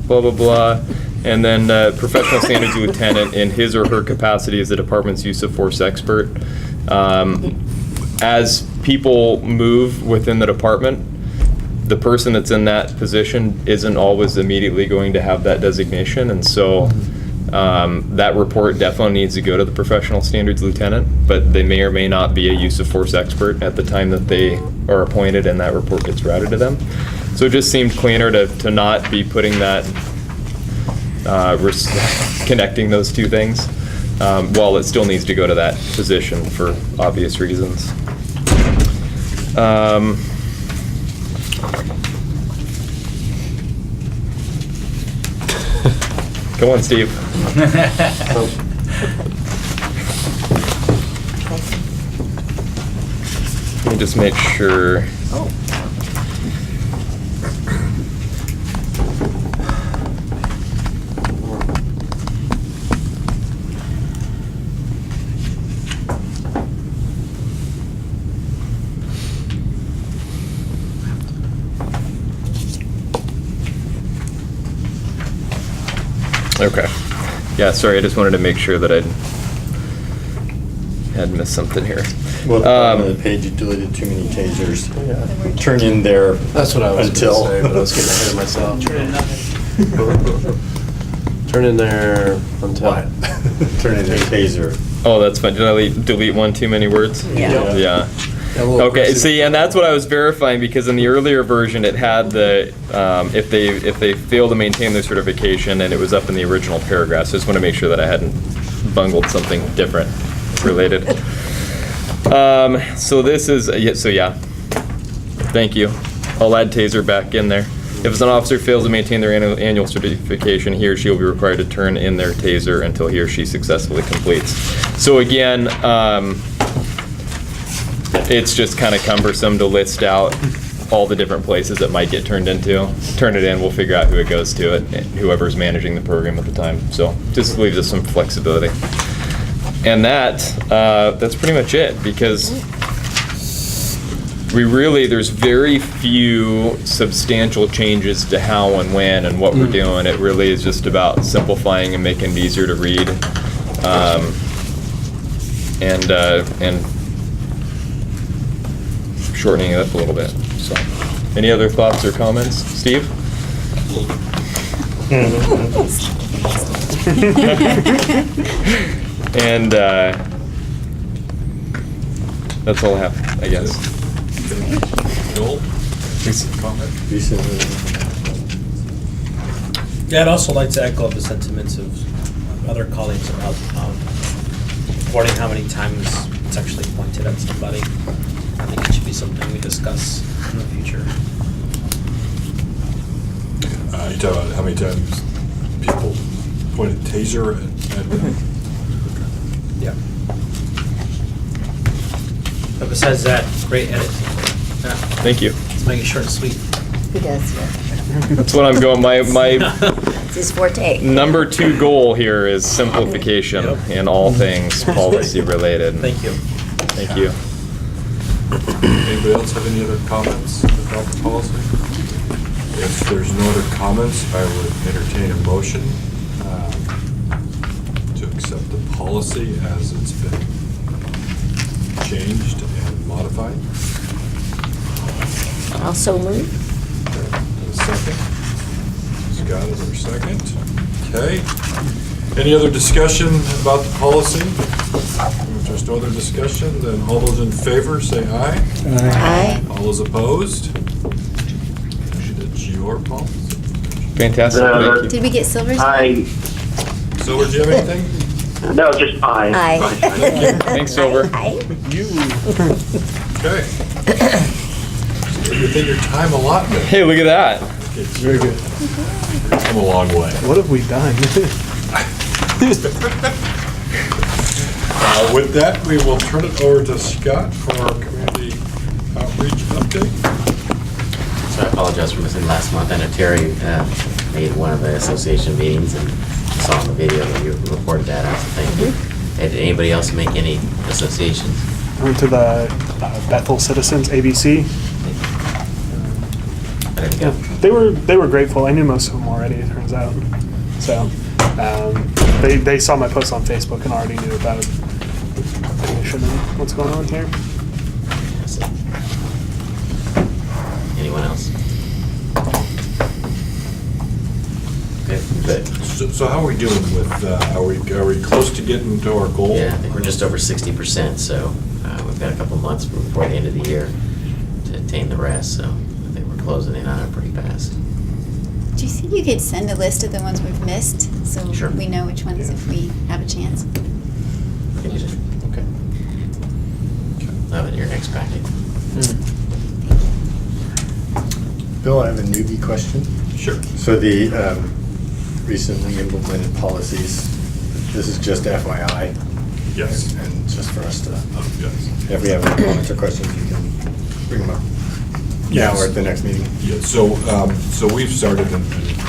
blah, blah, blah. And then professional standards lieutenant in his or her capacity as the department's use of force expert. As people move within the department, the person that's in that position isn't always immediately going to have that designation, and so that report definitely needs to go to the professional standards lieutenant, but they may or may not be a use of force expert at the time that they are appointed and that report gets routed to them. So it just seemed cleaner to not be putting that, connecting those two things, while it still needs to go to that position for obvious reasons. Come on, Steve. Let me just make sure. Oh. Okay. Yeah, sorry, I just wanted to make sure that I had missed something here. Well, on the page, you deleted too many tasers. Yeah. Turn in there. That's what I was until. gonna say, but I was getting ahead of myself. Turn in there until. Turn in there taser. Oh, that's fine. Did I delete one too many words? Yeah. Yeah. Okay, see, and that's what I was verifying, because in the earlier version, it had the, if they fail to maintain their certification, and it was up in the original paragraph, so I just want to make sure that I hadn't bungled something different related. So this is, yeah, thank you. I'll add taser back in there. If an officer fails to maintain their annual certification, he or she will be required to turn in their taser until he or she successfully completes. So again, it's just kind of cumbersome to list out all the different places it might get turned into. Turn it in, we'll figure out who it goes to, whoever's managing the program at the time. So just leaves us some flexibility. And that's pretty much it, because there's very few substantial changes to how and when and what we're doing. It really is just about simplifying and making it easier to read. And shortening it up a little bit. So, any other thoughts or comments, Steve? And that's all I have, I guess. Joel, comment? Yeah, I'd also like to echo the sentiments of other colleagues about reporting how many times it's actually pointed at somebody. I think it should be something we discuss in the future. You talk about how many times people pointed taser at them? Yeah. But besides that, great edit. Yeah. Thank you. Let's make it short and sweet. He does, yeah. That's what I'm going, my It's his forte. number 2 goal here is simplification in all things policy related. Thank you. Thank you. Anybody else have any other comments about the policy? If there's no other comments, I would entertain a motion to accept the policy as it's been changed and modified. Also move. A second. Scott is our second. Okay. Any other discussion about the policy? If there's no other discussion, then all those in favor say aye. Aye. All those opposed? It's your policy. Fantastic. Thank you. Did we get Silver's? Silver, do you have anything? No, just aye. Aye. Thanks, Silver. Aye. Okay. Within your time allotment. Hey, look at that. Very good. Come a long way. What have we done? With that, we will turn it over to Scott for our community outreach update. So I apologize for missing last month. I know Terry made one of the association meetings and saw in the video that you reported that out, so thank you. Did anybody else make any associations? I went to the Bethel Citizens, ABC. There you go. They were grateful. I knew most of them already, it turns out. So they saw my post on Facebook and already knew about the commission and what's going on here. Anyone else? Good. So how are we doing with, are we close to getting to our goal? Yeah, I think we're just over 60%, so we've got a couple months before the end of the year to attain the rest, so I think we're closing in on it pretty fast. Do you think you could send a list of the ones we've missed so Sure. we know which ones if we have a chance? Can you just, okay. Have it in your next packet. Bill, I have a newbie question. Sure. So the recently implemented policies, this is just FYI? Yes. And just for us to, Yes. if we have any comments or questions, you can bring them up. Yes. Now or at the next meeting. Yeah, so we've started, and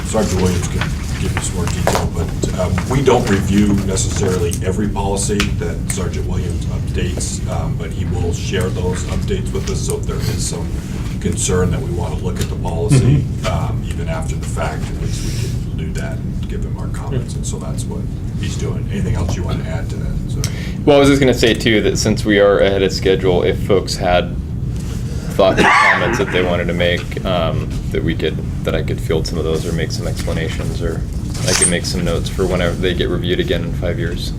Sergeant Williams can give you some more detail, but we don't review necessarily every policy that Sergeant Williams updates, but he will share those updates with us, so if there is some concern that we want to look at the policy, even after the fact, at least we can do that and give him our comments, and so that's what he's doing. Anything else you want to add to that? So, Well, I was just going to say too that since we are ahead of schedule, if folks had thoughts or comments that they wanted to make, that I could field some of those or make some explanations, or I could make some notes for whenever they get reviewed again in 5 years.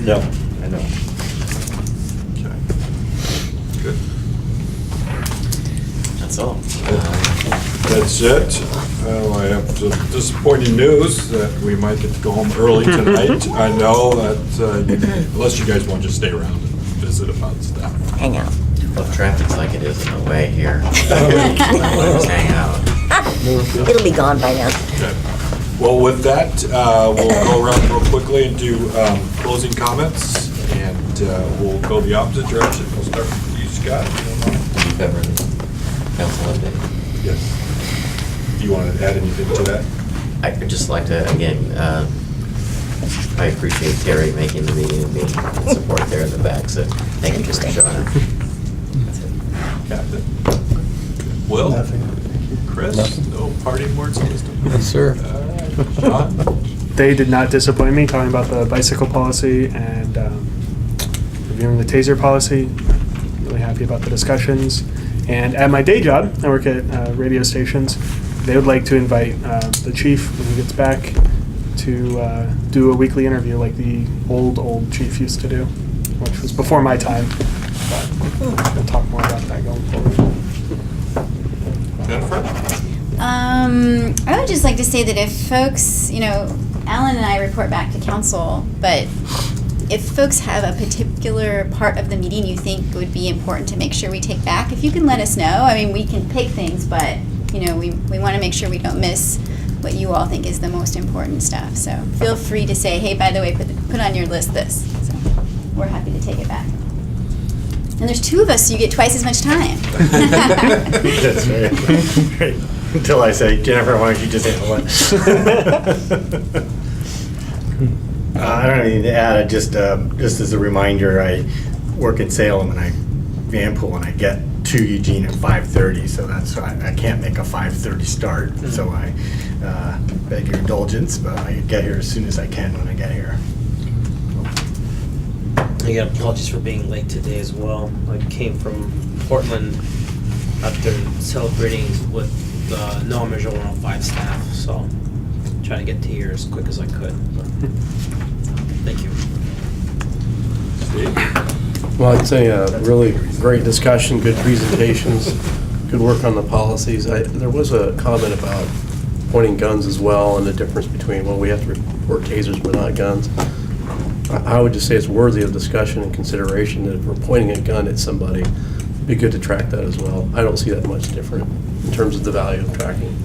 No, I know. Okay. Good. That's all. That's it. Well, I have some disappointing news that we might get to go home early tonight. I know that, unless you guys want to just stay around and visit about stuff. Hang out. Well, if traffic's like it is in the way here, let's hang out. It'll be gone by now. Okay. Well, with that, we'll go around real quickly and do closing comments, and we'll go the opposite direction. We'll start with you, Scott. if you don't mind. Did you cover the council update? Yes. Do you want to add anything to that? I'd just like to, again, I appreciate Terry making the meeting and being in support there in the back, so thank you for showing up. That's it. Captain? Will? Nothing. Chris? No parting words of wisdom? Yes, sir. John? They did not disappoint me talking about the bicycle policy and reviewing the taser policy. Really happy about the discussions. And at my day job, I work at radio stations. They would like to invite the chief when he gets back to do a weekly interview like the old chief used to do, which was before my time. But we'll talk more about that going forward. Jennifer? I would just like to say that if folks, Alan and I report back to council, but if folks have a particular part of the meeting you think would be important to make sure we take back, if you can let us know. I mean, we can pick things, but, we want to make sure we don't miss what you all think is the most important stuff. So feel free to say, hey, by the way, put on your list this. So we're happy to take it back. And there's two of us, so you get twice as much time. That's right. Until I say, Jennifer, why don't you just handle it? I don't have anything to add. Just as a reminder, I work in Salem and I van pool and I get to Eugene at 5:30, so that's why I can't make a 5:30 start. So I beg your indulgence, but I get here as soon as I can when I get here. Again, apologies for being late today as well. I came from Portland after celebrating with No Measure 105 staff, so trying to get to here as quick as I could. But thank you. Well, I'd say a really great discussion, good presentations, good work on the policies. There was a comment about pointing guns as well and the difference between, well, we have to report tasers but not guns. I would just say it's worthy of discussion and consideration that if we're pointing a gun at somebody, it'd be good to track that as well. I don't see that much different in terms of the value of tracking.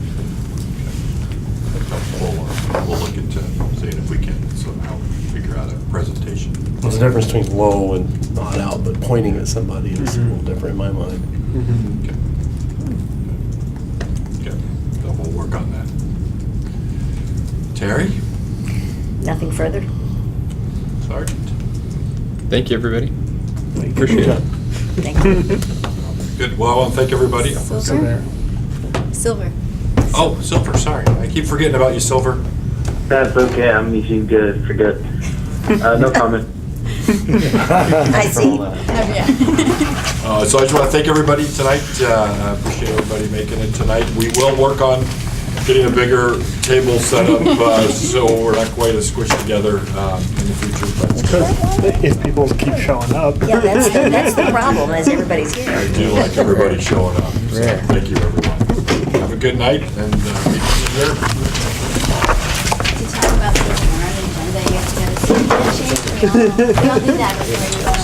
We'll look into seeing if we can somehow figure out a presentation. There's a difference between low and not out, but pointing at somebody is a little different in my mind. Okay, so we'll work on that. Terry? Nothing further? Sergeant? Thank you, everybody. Appreciate it. Thank you. Good, well, I want to thank everybody. Silver? Silver. Oh, Silver, sorry. I keep forgetting about you, Silver. That's okay, I'm usually good at forget. No comment. I see. Yeah. So I just want to thank everybody tonight. I appreciate everybody making it tonight. We will work on getting a bigger table set up so we're not quite as squished together in the future. But If people keep showing up. Yeah, that's the problem, is everybody's here. I do like everybody showing up. So thank you, everyone. Have a good night and meet you here. To talk about the warrant agenda, you have to go to city handshake. We don't do that before you go on.